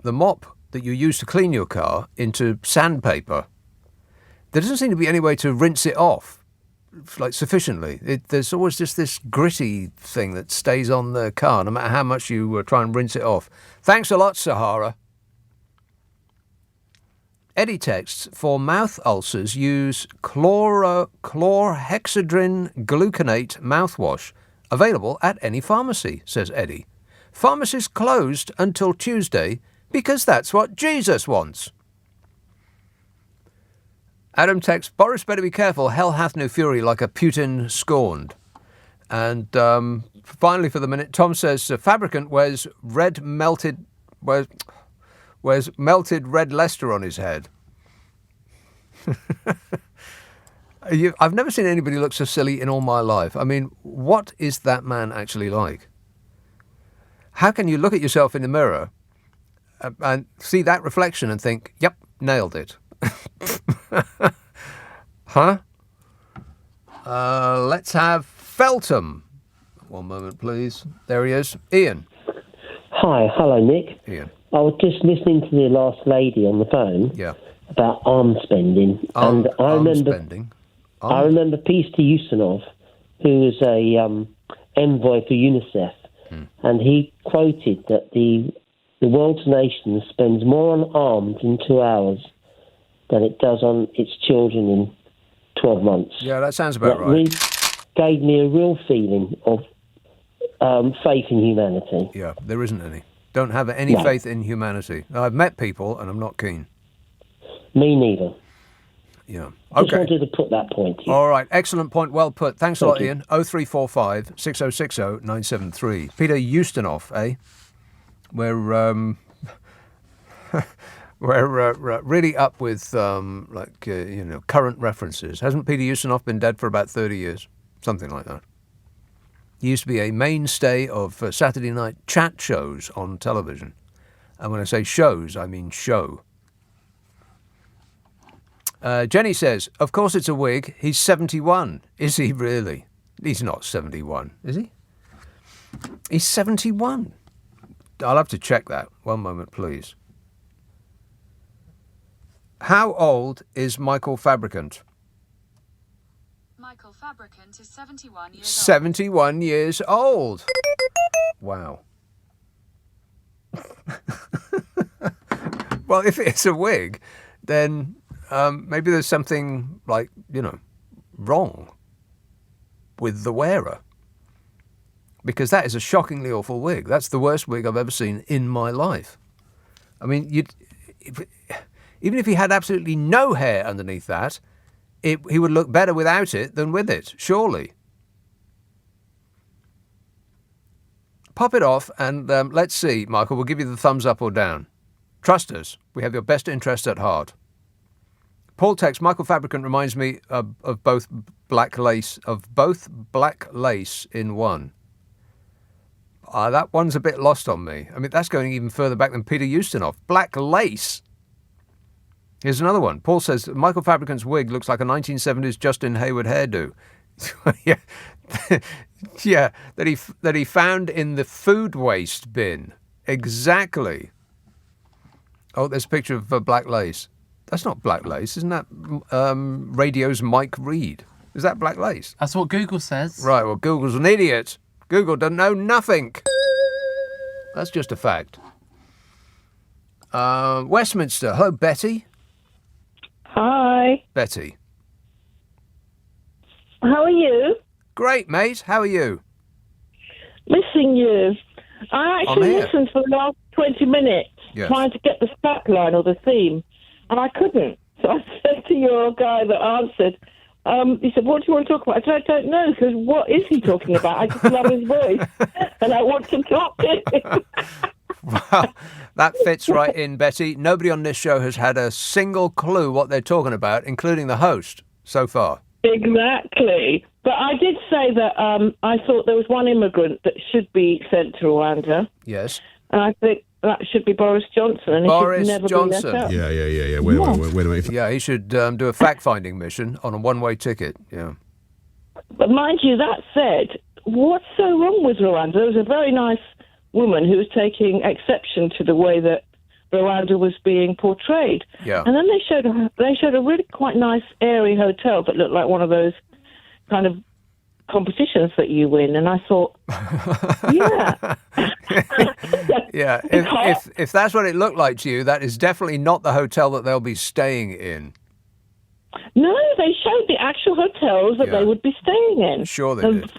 mop that you use to clean your car into sandpaper. There doesn't seem to be any way to rinse it off, sufficiently. There's always just this gritty thing that stays on the car, no matter how much you try and rinse it off. Thanks a lot, Sahara. Eddie texts, for mouth ulcers, use chlorhexidrin gluconate mouthwash. Available at any pharmacy, says Eddie. Pharmacies closed until Tuesday because that's what Jesus wants. Adam texts, Boris better be careful, hell hath no fury like a Putin scorned. And finally for the minute, Tom says, Fabricant wears melted red Leicester on his head. I've never seen anybody look so silly in all my life. I mean, what is that man actually like? How can you look at yourself in the mirror and see that reflection and think, yep, nailed it? Huh? Let's have Feltham. One moment, please. There he is. Ian. Hi. Hello, Nick. Ian. I was just listening to the last lady on the phone about arms spending. I remember Peter Ustinov, who was a envoy for UNICEF, and he quoted that the world's nations spends more on arms in 2 hours than it does on its children in 12 months. Yeah, that sounds about right. Really gave me a real feeling of faith in humanity. Yeah, there isn't any. Don't have any faith in humanity. I've met people and I'm not keen. Me neither. Yeah. I just wanted to put that point here. All right. Excellent point. Well put. Thanks a lot, Ian. 0345 6060 973. Peter Ustinov, eh? We're really up with, current references. Hasn't Peter Ustinov been dead for about 30 years? Something like that. He used to be a mainstay of Saturday night chat shows on television. And when I say shows, I mean show. Jenny says, of course it's a wig. He's 71. Is he really? He's not 71, is he? He's 71. I'll have to check that. One moment, please. How old is Michael Fabricant? Michael Fabricant is 71 years old. 71 years old. Wow. Well, if it's a wig, then maybe there's something wrong with the wearer. Because that is a shockingly awful wig. That's the worst wig I've ever seen in my life. I mean, even if he had absolutely no hair underneath that, he would look better without it than with it, surely. Pop it off and let's see, Michael. We'll give you the thumbs up or down. Trust us. We have your best interests at heart. Paul texts, Michael Fabricant reminds me of both black lace in one. That one's a bit lost on me. I mean, that's going even further back than Peter Ustinov. Black lace. Here's another one. Paul says, Michael Fabricant's wig looks like a 1970s Justin Hayward hairdo. Yeah, that he found in the food waste bin. Exactly. Oh, there's a picture of black lace. That's not black lace, isn't that Radio's Mike Reed? Is that black lace? That's what Google says. Right, well, Google's an idiot. Google doesn't know nothing. That's just a fact. Westminster. Hello, Betty. Hi. Betty. How are you? Great, mate. How are you? Missing you. I actually listened for the last 20 minutes trying to get the strap line or the theme, and I couldn't. So I said to your guy that answered, he said, what do you want to talk about? I said, I don't know, because what is he talking about? I just love his voice, and I want to talk to him. Well, that fits right in, Betty. Nobody on this show has had a single clue what they're talking about, including the host, so far. Exactly. But I did say that I thought there was one immigrant that should be sent to Rwanda. Yes. And I think that should be Boris Johnson. And Boris he should never Johnson. Be let out. Yeah. Wait a minute. Yeah, he should do a fact-finding mission on a one-way ticket. Yeah. But mind you, that said, what's so wrong with Rwanda? There was a very nice woman who was taking exception to the way that Rwanda was being portrayed. Yeah. And then they showed a really quite nice, airy hotel that looked like one of those kind of competitions that you win. And I thought, yeah. Yeah, if that's what it looked like to you, that is definitely not the hotel that they'll be staying in. No, they showed the actual hotels that they would be staying in. Sure they did.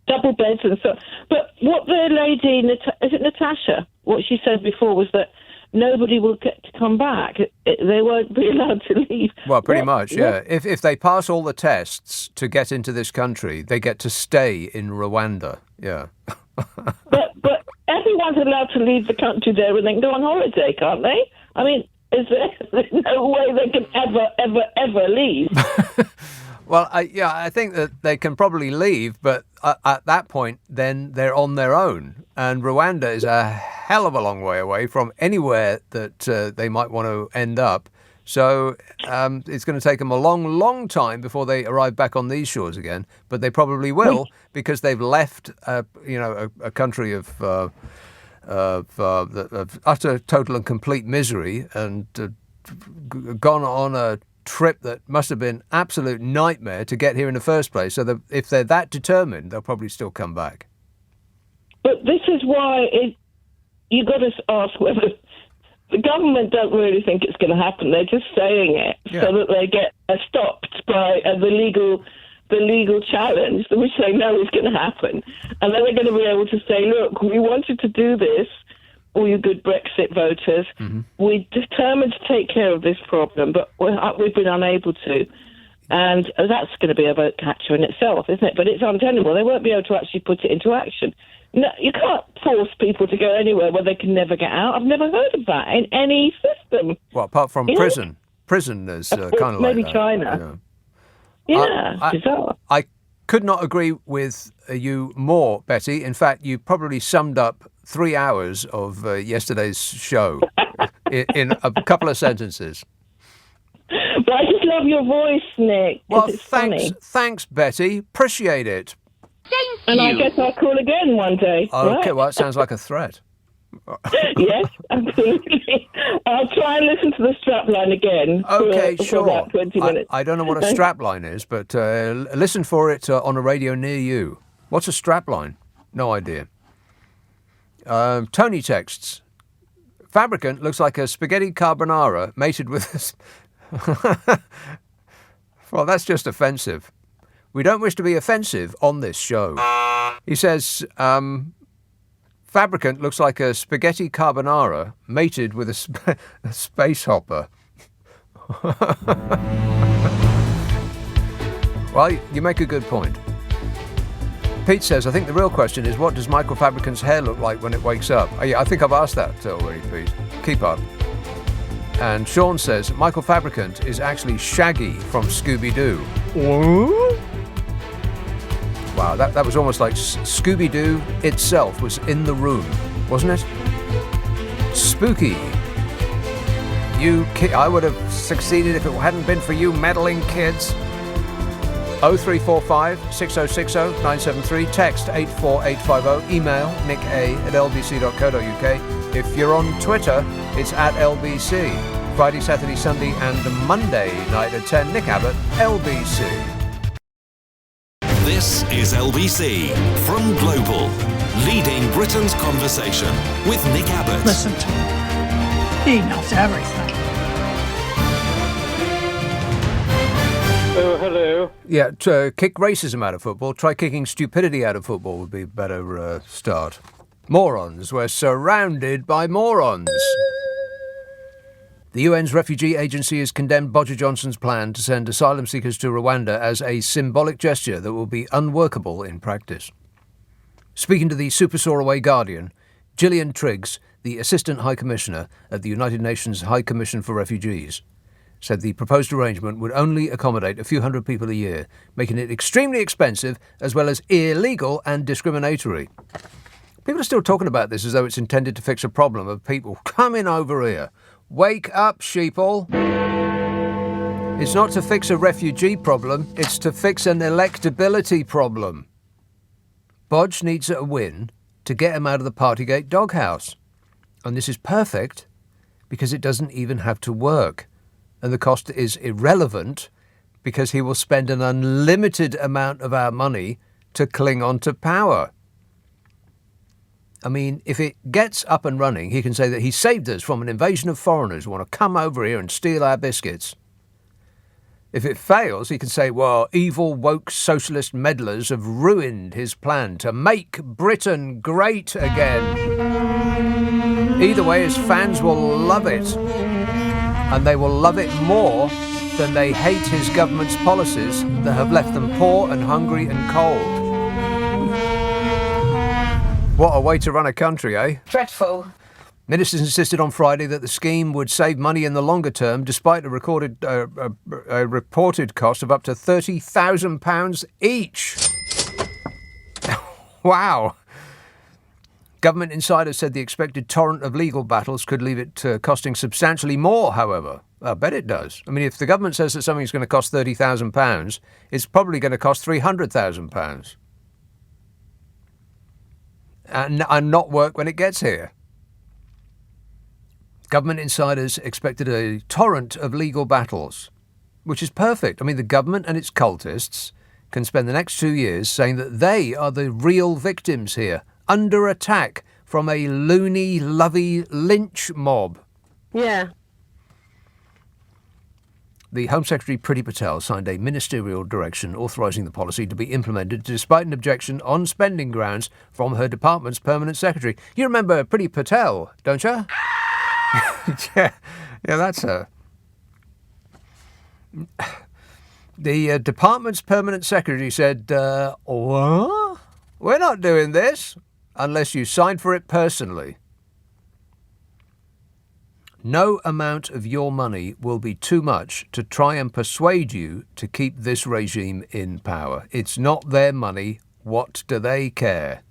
Double beds and so. But what the lady, is it Natasha, what she said before was that nobody will get to come back. They won't be allowed to leave. Well, pretty much, yeah. If they pass all the tests to get into this country, they get to stay in Rwanda. Yeah. But everyone's allowed to leave the country there and then go on holiday, can't they? I mean, there's no way they can ever leave. Well, I think that they can probably leave, but at that point, then they're on their own. And Rwanda is a hell of a long way away from anywhere that they might want to end up. So it's going to take them a long, long time before they arrive back on these shores again. But they probably will, because they've left, a country of utter, total, and complete misery, and gone on a trip that must have been absolute nightmare to get here in the first place. So if they're that determined, they'll probably still come back. But this is why you got to ask whether the government don't really think it's going to happen. They're just saying it so that they get stopped by the legal challenge, which they know is going to happen. And then they're going to be able to say, look, we wanted to do this, all you good Brexit voters. Mm-hmm. We're determined to take care of this problem, but we've been unable to. And that's going to be a vote catcher in itself, isn't it? But it's untenable. They won't be able to actually put it into action. No, you can't force people to go anywhere where they can never get out. I've never heard of that in any system. Well, apart from prison. Prison is kind of like maybe that. China. Yeah, bizarre. I could not agree with you more, Betty. In fact, you probably summed up 3 hours of yesterday's show in a couple of sentences. But I just love your voice, Nick. Well, it's funny. Thanks, Betty. Appreciate it. And I guess I'll call again one day. Okay, right? well, that sounds like a threat. Yes, absolutely. I'll try and listen to the strapline again. Okay, for sure. about 20 minutes. I don't know what a strapline is, but listen for it on a radio near you. What's a strapline? No idea. Tony texts. Fabricant looks like a spaghetti carbonara mated with Well, that's just offensive. We don't wish to be offensive on this show. He says, Fabricant looks like a spaghetti carbonara mated with a space hopper. Well, you make a good point. Pete says, I think the real question is, what does Michael Fabricant's hair look like when it wakes up? Oh, yeah, I think I've asked that already, Pete. Keep up. And Sean says, Michael Fabricant is actually Shaggy from Scooby-Doo. What? Wow, that was almost like Scooby-Doo itself was in the room, wasn't it? Spooky. I would have succeeded if it hadn't been for you meddling kids. 0345 6060 973, text 84850, email nica@lbc.co.uk. If you're on Twitter, it's @LBC. Friday, Saturday, Sunday and Monday night at 10, Nick Abbot, LBC. This is LBC from Global, leading Britain's conversation with Nick Abbot. Listen to him. He knows everything. Oh, hello. Yeah, to kick racism out of football, try kicking stupidity out of football would be a better start. Morons. We're surrounded by morons. The UN's Refugee Agency has condemned Boris Johnson's plan to send asylum seekers to Rwanda as a symbolic gesture that will be unworkable in practice. Speaking to the Super Soaraway Guardian, Gillian Triggs, the Assistant High Commissioner at the United Nations High Commission for Refugees, said the proposed arrangement would only accommodate a few hundred people a year, making it extremely expensive as well as illegal and discriminatory. People are still talking about this as though it's intended to fix a problem of people coming over here. Wake up, sheeple. It's not to fix a refugee problem, it's to fix an electability problem. Bodge needs a win to get him out of the Partygate doghouse. And this is perfect because it doesn't even have to work. And the cost is irrelevant because he will spend an unlimited amount of our money to cling on to power. I mean, if it gets up and running, he can say that he saved us from an invasion of foreigners who want to come over here and steal our biscuits. If it fails, he can say, well, evil woke socialist meddlers have ruined his plan to make Britain great again. Either way, his fans will love it. And they will love it more than they hate his government's policies that have left them poor and hungry and cold. What a way to run a country, eh? Dreadful. Ministers insisted on Friday that the scheme would save money in the longer term, despite a reported cost of up to £30,000 each. Wow. Government insiders said the expected torrent of legal battles could leave it costing substantially more, however. I bet it does. I mean, if the government says that something's going to cost £30,000, it's probably going to cost £300,000. And not work when it gets here. Government insiders expected a torrent of legal battles, which is perfect. I mean, the government and its cultists can spend the next 2 years saying that they are the real victims here, under attack from a loony, lovey lynch mob. Yeah. The Home Secretary Priti Patel signed a ministerial direction authorising the policy to be implemented despite an objection on spending grounds from her department's permanent secretary. You remember Priti Patel, don't you? yeah, that's her. The department's permanent secretary said, what? We're not doing this unless you sign for it personally. No amount of your money will be too much to try and persuade you to keep this regime in power. It's not their money. What do they care?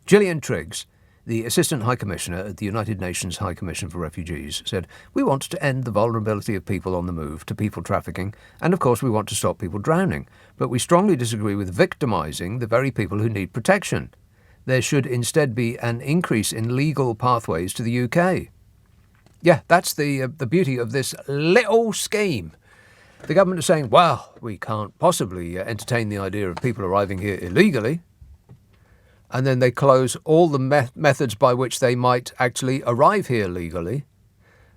Gillian Triggs, the Assistant High Commissioner at the United Nations High Commission for Refugees, said, we want to end the vulnerability of people on the move to people trafficking, and of course we want to stop people drowning. But we strongly disagree with victimising the very people who need protection. There should instead be an increase in legal pathways to the UK. Yeah, that's the beauty of this little scheme. The government is saying, well, we can't possibly entertain the idea of people arriving here illegally. And then they close all the methods by which they might actually arrive here legally,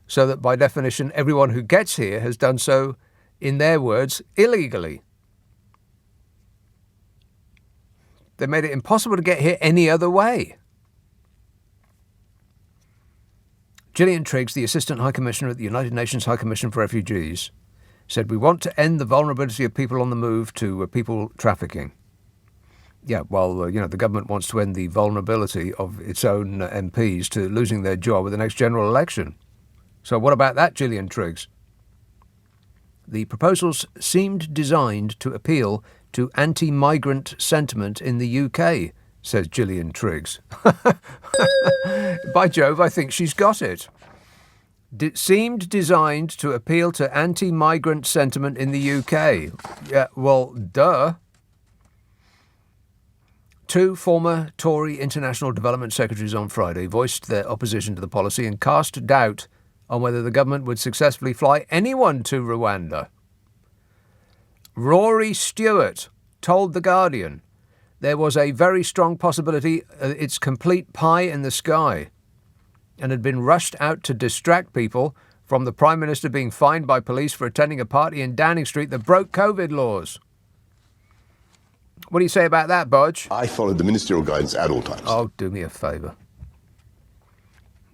so that by definition, everyone who gets here has done so, in their words, illegally. They made it impossible to get here any other way. Gillian Triggs, the Assistant High Commissioner at the United Nations High Commission for Refugees, said, we want to end the vulnerability of people on the move to people trafficking. Yeah, well, the government wants to end the vulnerability of its own MPs to losing their job at the next general election. So what about that, Gillian Triggs? The proposals seemed designed to appeal to anti-migrant sentiment in the UK, says Gillian Triggs. By Jove, I think she's got it. Seemed designed to appeal to anti-migrant sentiment in the UK. Yeah, well, duh. 2 former Tory International Development Secretaries on Friday voiced their opposition to the policy and cast doubt on whether the government would successfully fly anyone to Rwanda. Rory Stewart, told The Guardian there was a very strong possibility it's complete pie in the sky and had been rushed out to distract people from the Prime Minister being fined by police for attending a party in Downing Street that broke COVID laws. What do you say about that, Bodge? I followed the ministerial guidance at all times. Oh, do me a favour.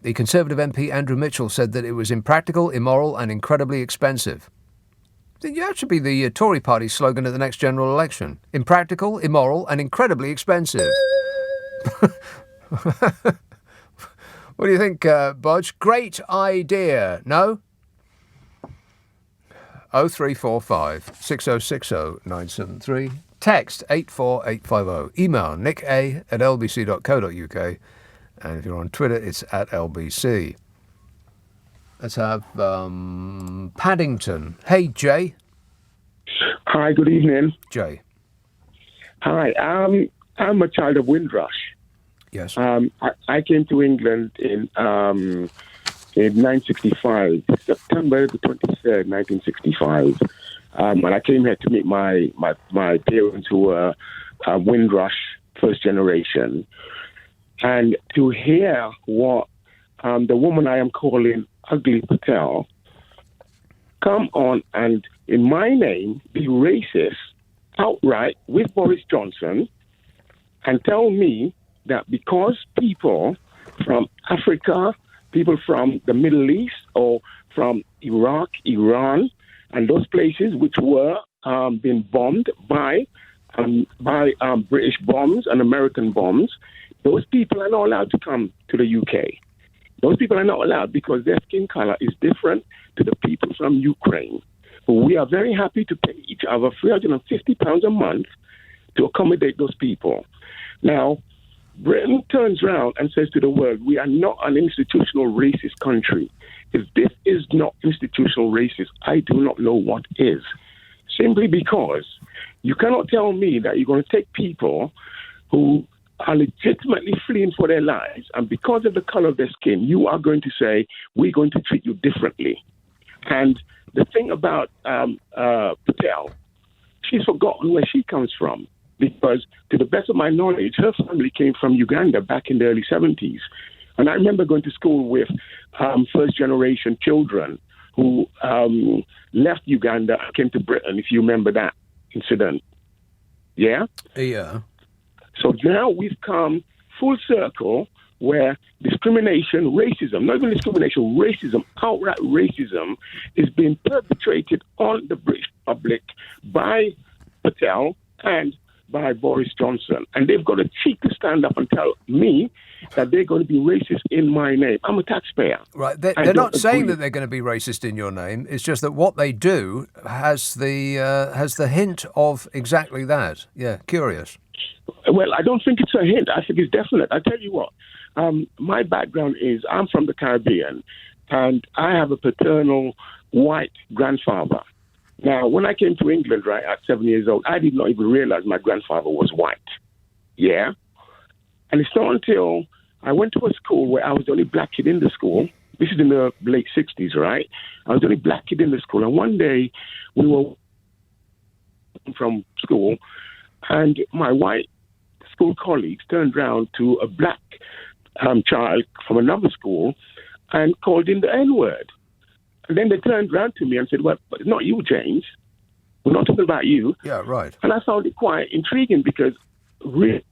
The Conservative MP Andrew Mitchell said that it was impractical, immoral and incredibly expensive. That should be the Tory party's slogan at the next general election. Impractical, immoral and incredibly expensive. What do you think, Bodge? Great idea, no? 0345 6060 973. Text 84850. Email nicka@lbc.co.uk. And if you're on Twitter, it's @LBC. Let's have Paddington. Hey, Jay. Hi, good evening. Jay. Hi, I'm a child of Windrush. Yes. I came to England in 1965, September the 23rd, 1965. And I came here to meet my parents who were Windrush first generation. And to hear what the woman I am calling Ugly Patel come on and, in my name, be racist outright with Boris Johnson and tell me that because people from Africa, people from the Middle East or from Iraq, Iran, and those places which were being bombed by British bombs and American bombs, those people are not allowed to come to the UK. Those people are not allowed because their skin color is different to the people from Ukraine. But we are very happy to pay each other £350 a month to accommodate those people. Now, Britain turns around and says to the world, we are not an institutional racist country. If this is not institutional racist, I do not know what is. Simply because you cannot tell me that you're going to take people who are legitimately fleeing for their lives, and because of the color of their skin, you are going to say, we're going to treat you differently. And the thing about Patel, she's forgotten where she comes from, because to the best of my knowledge, her family came from Uganda back in the early 70s. And I remember going to school with first-generation children who left Uganda and came to Britain, if you remember that incident. Yeah? Yeah. So now we've come full circle where discrimination, racism, not even discrimination, racism, outright racism is being perpetrated on the British public by Patel and by Boris Johnson. And they've got a cheek to stand up and tell me that they're going to be racist in my name. I'm a taxpayer. Right. They're not saying that they're going to be racist in your name. It's just that what they do has the hint of exactly that. Yeah, curious. Well, I don't think it's a hint. I think it's definite. I tell you what, my background is I'm from the Caribbean, and I have a paternal white grandfather. Now, when I came to England, right, at 7 years old, I did not even realize my grandfather was white. Yeah? And it's not until I went to a school where I was the only black kid in the school. This is in the late 60s, right? I was the only black kid in the school. And one day, we were from school, and my white school colleagues turned around to a black child from another school and called him the N-word. And then they turned around to me and said, well, but it's not you, James. We're not talking about you. Yeah, right. And I found it quite intriguing because really...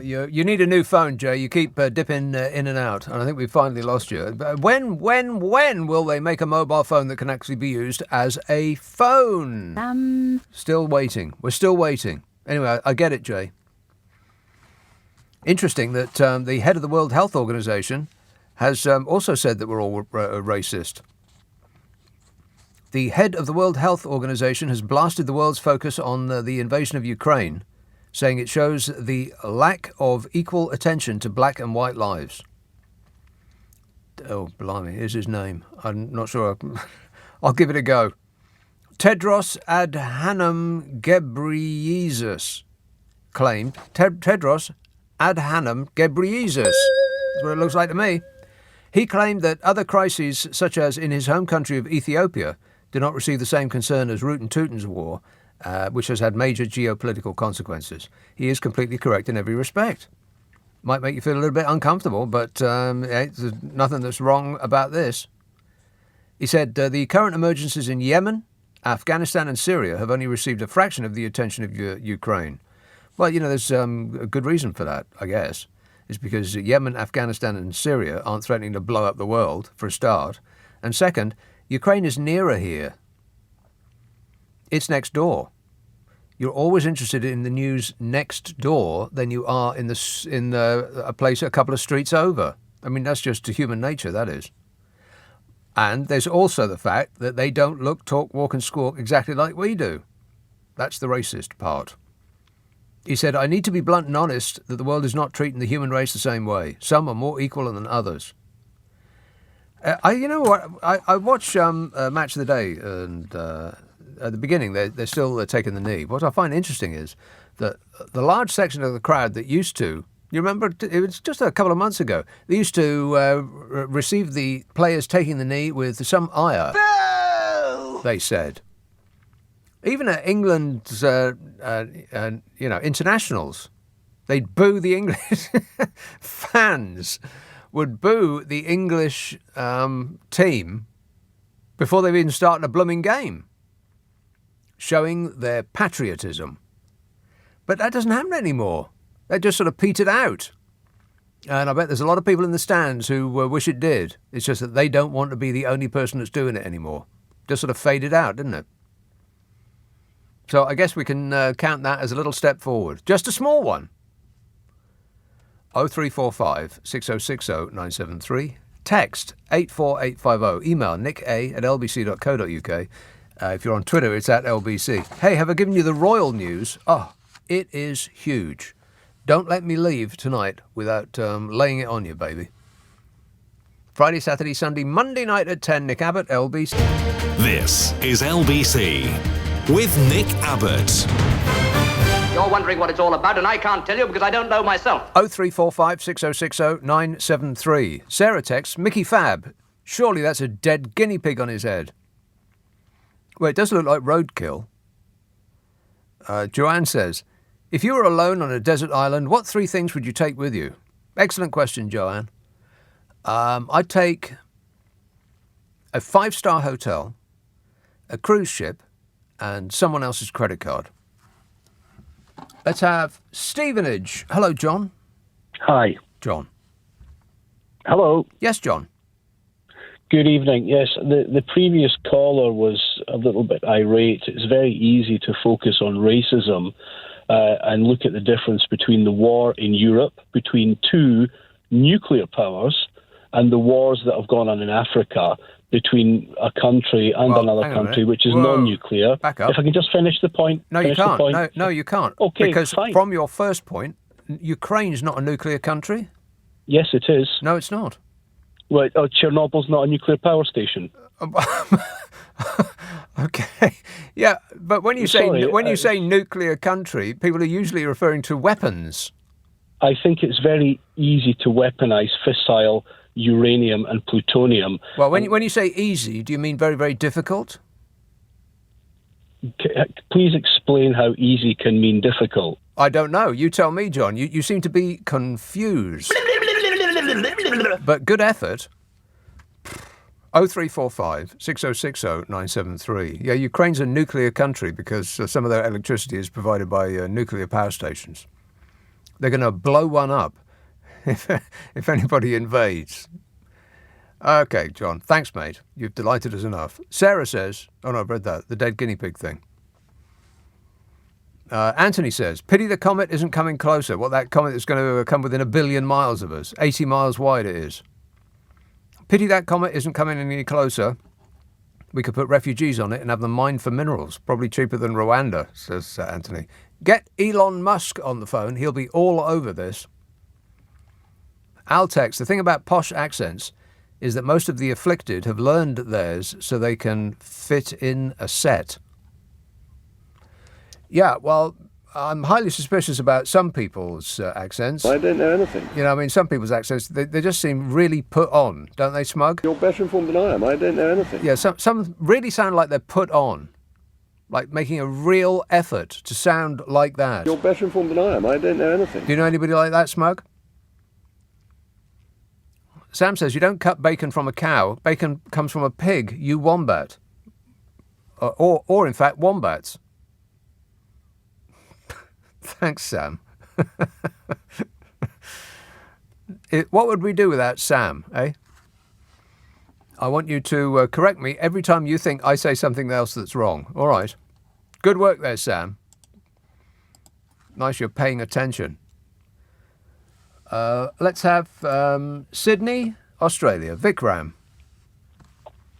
You need a new phone, Jay. You keep dipping in and out, and I think we've finally lost you. When will they make a mobile phone that can actually be used as a phone? Still waiting. We're still waiting. Anyway, I get it, Jay. Interesting that the head of the World Health Organization has also said that we're all racist. The head of the World Health Organization has blasted the world's focus on the invasion of Ukraine, saying it shows the lack of equal attention to black and white lives. Oh, blimey, here's his name. I'm not sure. I'll give it a go. Tedros Adhanom Ghebreyesus claimed. Tedros Adhanom Ghebreyesus. That's what it looks like to me. He claimed that other crises, such as in his home country of Ethiopia, do not receive the same concern as Root and Tootin's war, which has had major geopolitical consequences. He is completely correct in every respect. Might make you feel a little bit uncomfortable, but there's nothing that's wrong about this. He said, the current emergencies in Yemen, Afghanistan and Syria have only received a fraction of the attention of Ukraine. Well, there's a good reason for that, I guess. It's because Yemen, Afghanistan and Syria aren't threatening to blow up the world, for a start. And second, Ukraine is nearer here. It's next door. You're always interested in the news next door than you are in a place a couple of streets over. I mean, that's just human nature, that is. And there's also the fact that they don't look, talk, walk and squawk exactly like we do. That's the racist part. He said, I need to be blunt and honest that the world is not treating the human race the same way. Some are more equal than others. I watch Match of the Day, and at the beginning they're still taking the knee. What I find interesting is that the large section of the crowd that used to, you remember, it was just a couple of months ago, they used to receive the players taking the knee with some ire, they said. Even at England's, internationals, they'd boo the English. Fans would boo the English team before they've even started a blooming game, showing their patriotism. But that doesn't happen anymore. That just sort of petered out. And I bet there's a lot of people in the stands who wish it did. It's just that they don't want to be the only person that's doing it anymore. Just sort of faded out, didn't it? So I guess we can count that as a little step forward. Just a small one. 0345 6060 973. Text 84850. Email nick@lbc.co.uk. If you're on Twitter, it's @LBC. Hey, have I given you the royal news? Oh, it is huge. Don't let me leave tonight without laying it on you, baby. Friday, Saturday, Sunday, Monday night at 10, Nick Abbott, LBC. This is LBC with Nick Abbott. You're wondering what it's all about, and I can't tell you because I don't know myself. 0345 6060 973. Sarah texts, Mickey Fab. Surely that's a dead guinea pig on his head. Well, it does look like roadkill. Joanne says, if you were alone on a desert island, what 3 things would you take with you? Excellent question, Joanne. I'd take a 5-star hotel, a cruise ship, and someone else's credit card. Let's have Stevenage. Hello, John. Hi. John. Hello. Yes, John. Good evening. Yes, the previous caller was a little bit irate. It's very easy to focus on racism and look at the difference between the war in Europe, between 2 nuclear powers, and the wars that have gone on in Africa between a country and another country which is non-nuclear. Back up. If I can just finish the point. No, you can't. No, you can't. Okay, because fine. From your first point, Ukraine's not a nuclear country. Yes, it is. No, it's not. Well, Chernobyl's not a nuclear power station. Okay. Yeah, but when you say nuclear country, people are usually referring to weapons. I think it's very easy to weaponize fissile uranium and plutonium. Well, when you say easy, do you mean very, very difficult? Please explain how easy can mean difficult. I don't know. You tell me, John. You seem to be confused. But good effort. 0345 6060 973. Yeah, Ukraine's a nuclear country because some of their electricity is provided by nuclear power stations. They're going to blow one up if anybody invades. Okay, John. Thanks, mate. You've delighted us enough. Sarah says, oh no, I've read that, the dead guinea pig thing. Anthony says, pity the comet isn't coming closer. What, that comet is going to come within 1 billion miles of us. 80 miles wide it is. Pity that comet isn't coming any closer. We could put refugees on it and have them mine for minerals. Probably cheaper than Rwanda, says Anthony. Get Elon Musk on the phone. He'll be all over this. Altex, the thing about posh accents is that most of the afflicted have learned theirs so they can fit in a set. Yeah, well, I'm highly suspicious about some people's accents. I don't know anything. You know, I mean, some people's accents, they just seem really put on, don't they, Smug? You're better informed than I am. I don't know anything. Yeah, some really sound like they're put on. Like making a real effort to sound like that. You're better informed than I am. I don't know anything. Do you know anybody like that, Smug? Sam says you don't cut bacon from a cow. Bacon comes from a pig, you wombat. Or in fact, wombats. Thanks, Sam. What would we do without Sam, eh? I want you to correct me every time you think I say something else that's wrong. All right. Good work there, Sam. Nice you're paying attention. Let's have Sydney, Australia. Vikram.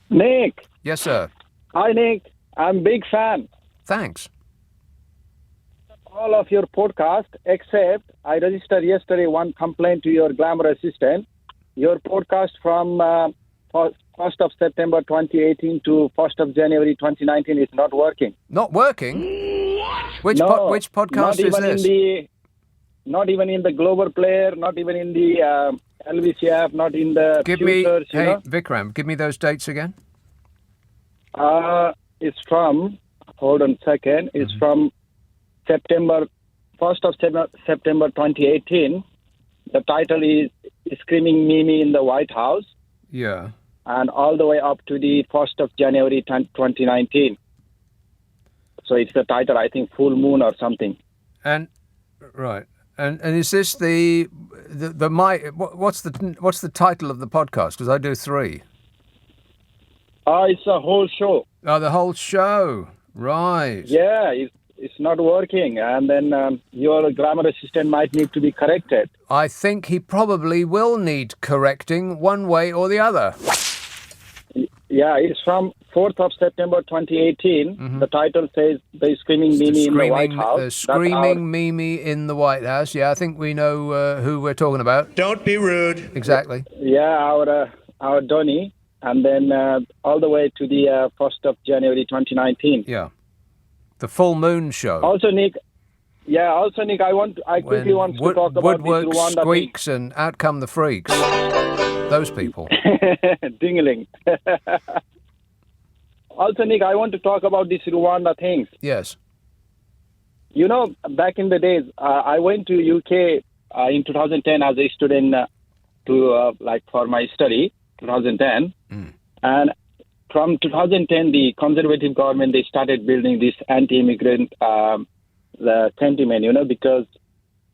Nick. Yes, sir. Hi, Nick. I'm a big fan. Thanks. All of your podcast, except I registered yesterday one complaint to your glamour assistant. Your podcast from 1st of September 2018 to 1st of January 2019 is not working. Not working? Which podcast is this? Not even in the Global Player, not even in the LVC app, not in the tutors, Vikram, give me those dates again. It's from, hold on a second, it's from September, 1st of September 2018. The title is Screaming Mimi in the White House. Yeah. And all the way up to the 1st of January 2019. So it's the title, I think, Full Moon or something. And right, and is this what's the title of the podcast? Because I do 3. It's a whole show. Oh, the whole show, right? Yeah, it's not working, and then your grammar assistant might need to be corrected. I think he probably will need correcting one way or the other. Yeah, it's from 4th of September 2018. The title says The Screaming Mimi in the White House. The Screaming Mimi in the White House. Yeah, I think we know who we're talking about. Don't be rude. Exactly. Yeah, our Donny, and then all the way to the 1st of January 2019. Yeah. The Full Moon Show. Also, Nick, I quickly want to talk about woodwork this Rwanda squeaks and out come the freaks. Those people. Dingling. Also, Nick, I want to talk about this Rwanda things. Yes. You know, back in the days, I went to UK in 2010 as a student for my study, 2010. And from 2010, the conservative government, they started building this anti-immigrant sentiment, because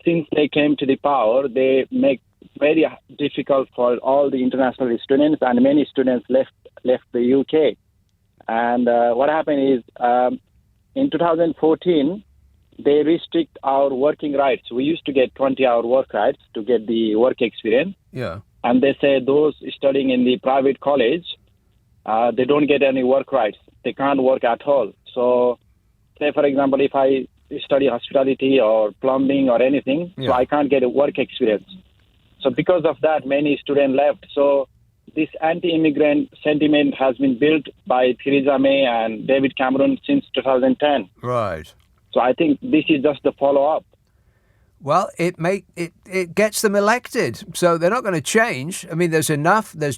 since they came to the power, they make very difficult for all the international students, and many students left the UK. And what happened is, in 2014, they restrict our working rights. We used to get 20-hour work rights to get the work experience. Yeah. And they say those studying in the private college, they don't get any work rights. They can't work at all. So, say, for example, if I study hospitality or plumbing or anything, so I can't get a work experience. So because of that, many students left. So this anti-immigrant sentiment has been built by Theresa May and David Cameron since 2010. Right. So I think this is just the follow-up. Well, it gets them elected, so they're not going to change. I mean, there's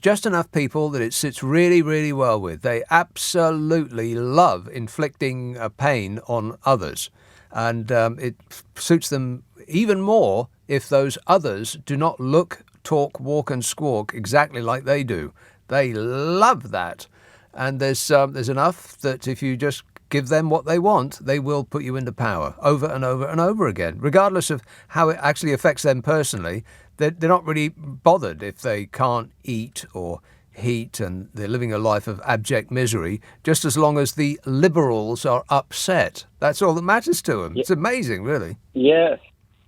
just enough people that it sits really, really well with. They absolutely love inflicting pain on others, and it suits them even more if those others do not look, talk, walk and squawk exactly like they do. They love that. And there's enough that if you just give them what they want, they will put you into power over and over and over again, regardless of how it actually affects them personally. They're not really bothered if they can't eat or heat and they're living a life of abject misery, just as long as the liberals are upset. That's all that matters to them. It's amazing, really. Yes.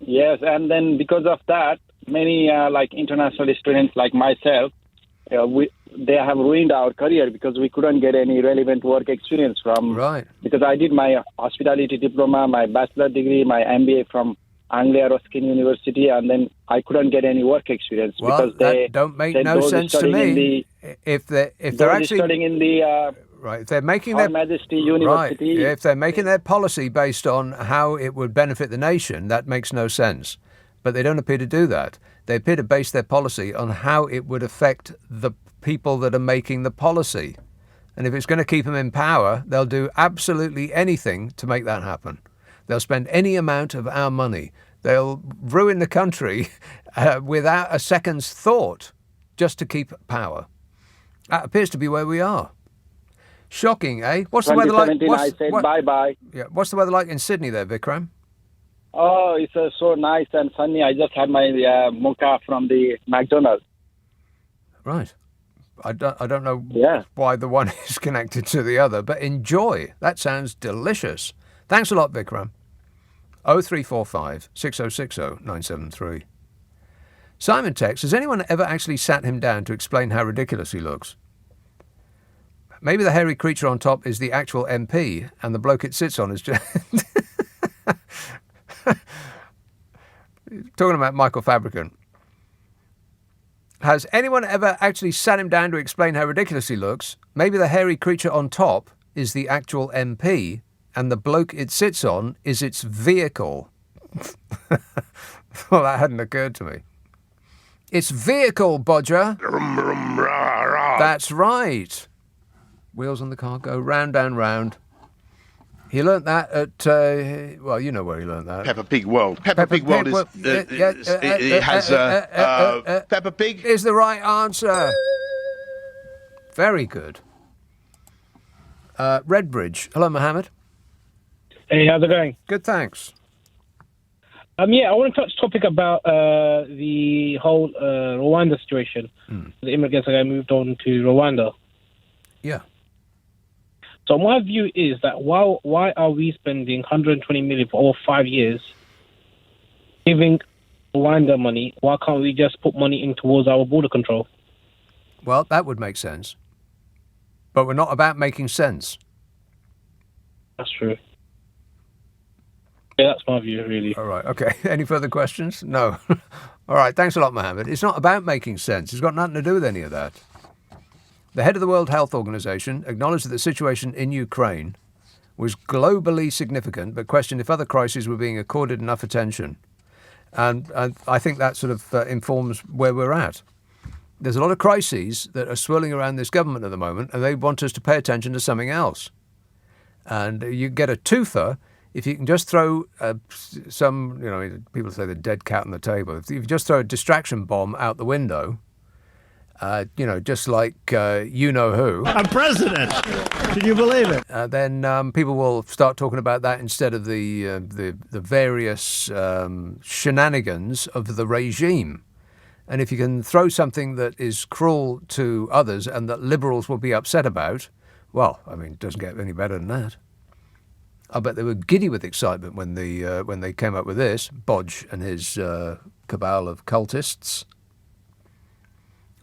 And then because of that, many international students like myself, they have ruined our career because we couldn't get any relevant work experience from. Right. Because I did my hospitality diploma, my bachelor degree, my MBA from Anglia Ruskin University, and then I couldn't get any work experience because they don't make no sense to me. If they're actually studying in the right, if they're making Her Majesty University, right, if they're making their policy based on how it would benefit the nation, that makes no sense. But they don't appear to do that. They appear to base their policy on how it would affect the people that are making the policy. And if it's going to keep them in power, they'll do absolutely anything to make that happen. They'll spend any amount of our money. They'll ruin the country without a second's thought just to keep power. That appears to be where we are. Shocking, eh? What's the weather like? I said bye-bye. Yeah. What's the weather like in Sydney there, Vikram? Oh, it's so nice and sunny. I just had my mocha from the McDonald's. Right. I don't know why the one is connected to the other, but enjoy. That sounds delicious. Thanks a lot, Vikram. 0345 6060 973. Simon texts, has anyone ever actually sat him down to explain how ridiculous he looks? Maybe the hairy creature on top is the actual MP and the bloke it sits on is just... Talking about Michael Fabricant. Has anyone ever actually sat him down to explain how ridiculous he looks? Maybe the hairy creature on top is the actual MP and the bloke it sits on is its vehicle. Well, that hadn't occurred to me. It's vehicle, Bodger. That's right. Wheels on the car go round and round. He learnt that at, well, you know where he learnt that. Peppa Pig World. Peppa Pig World is, it has Peppa Pig. Is the right answer. Very good. Redbridge. Hello, Mohammed. Hey, how's it going? Good, thanks. Yeah, I want to touch topic about the whole Rwanda situation. The immigrants that moved on to Rwanda. Yeah. So my view is that why are we spending 120 million for over 5 years giving Rwanda money? Why can't we just put money in towards our border control? Well, that would make sense. But we're not about making sense. That's true. Yeah, that's my view, really. All right, okay. Any further questions? No. All right, thanks a lot, Mohammed. It's not about making sense. It's got nothing to do with any of that. The head of the World Health Organization acknowledged that the situation in Ukraine was globally significant, but questioned if other crises were being accorded enough attention. And I think that sort of informs where we're at. There's a lot of crises that are swirling around this government at the moment, and they want us to pay attention to something else. And you get a toother if you can just throw some, you know, people say the dead cat on the table. If you just throw a distraction bomb out the window, you know, just like you know who. I'm president. Can you believe it? Then people will start talking about that instead of the various shenanigans of the regime. And if you can throw something that is cruel to others and that liberals will be upset about, well, I mean, it doesn't get any better than that. I bet they were giddy with excitement when they came up with this, Bodge and his cabal of cultists.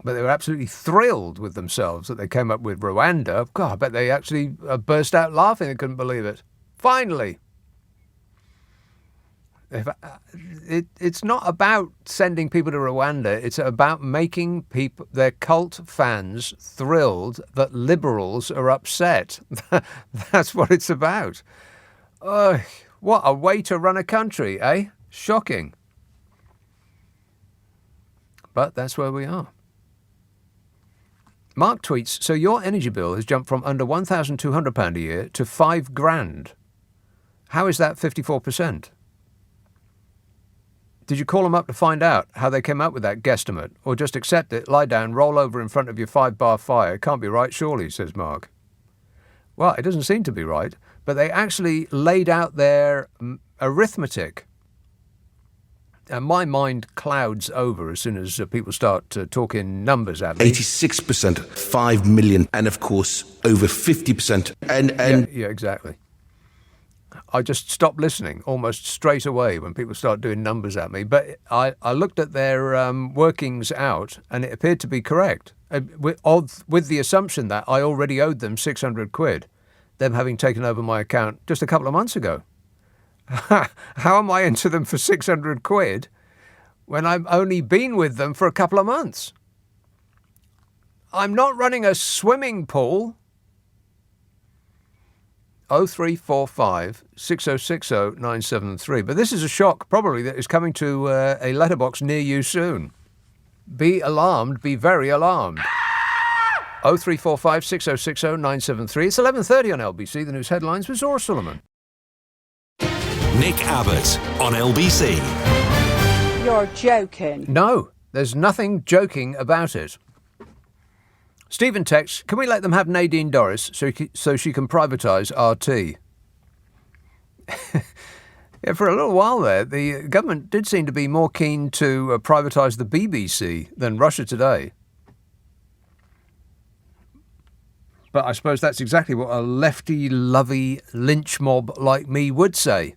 But they were absolutely thrilled with themselves that they came up with Rwanda. God, I bet they actually burst out laughing. They couldn't believe it. Finally. It's not about sending people to Rwanda. It's about making people, their cult fans, thrilled that liberals are upset. That's what it's about. What a way to run a country, eh? Shocking. But that's where we are. Mark tweets, so your energy bill has jumped from under £1,200 a year to £5,000. How is that 54%? Did you call them up to find out how they came up with that guesstimate? Or just accept it, lie down, roll over in front of your 5-bar fire? Can't be right, surely, says Mark. Well, it doesn't seem to be right, but they actually laid out their arithmetic. And my mind clouds over as soon as people start talking numbers at me. 86%, 5 million, and of course, over 50%. Yeah, exactly. I just stopped listening almost straight away when people start doing numbers at me. But I looked at their workings out, and it appeared to be correct, with the assumption that I already owed them 600 quid, them having taken over my account just a couple of months ago. How am I into them for 600 quid when I've only been with them for a couple of months? I'm not running a swimming pool. 0345 6060 973. But this is a shock, probably, that is coming to a letterbox near you soon. Be alarmed, be very alarmed. 0345 6060 973. It's 11:30 on LBC. The news headlines with Zora Suleiman. Nick Abbott on LBC. You're joking. No, there's nothing joking about it. Stephen texts, can we let them have Nadine Dorris so she can privatise RT? Yeah, for a little while there, the government did seem to be more keen to privatise the BBC than Russia Today. But I suppose that's exactly what a lefty-lovey lynch mob like me would say.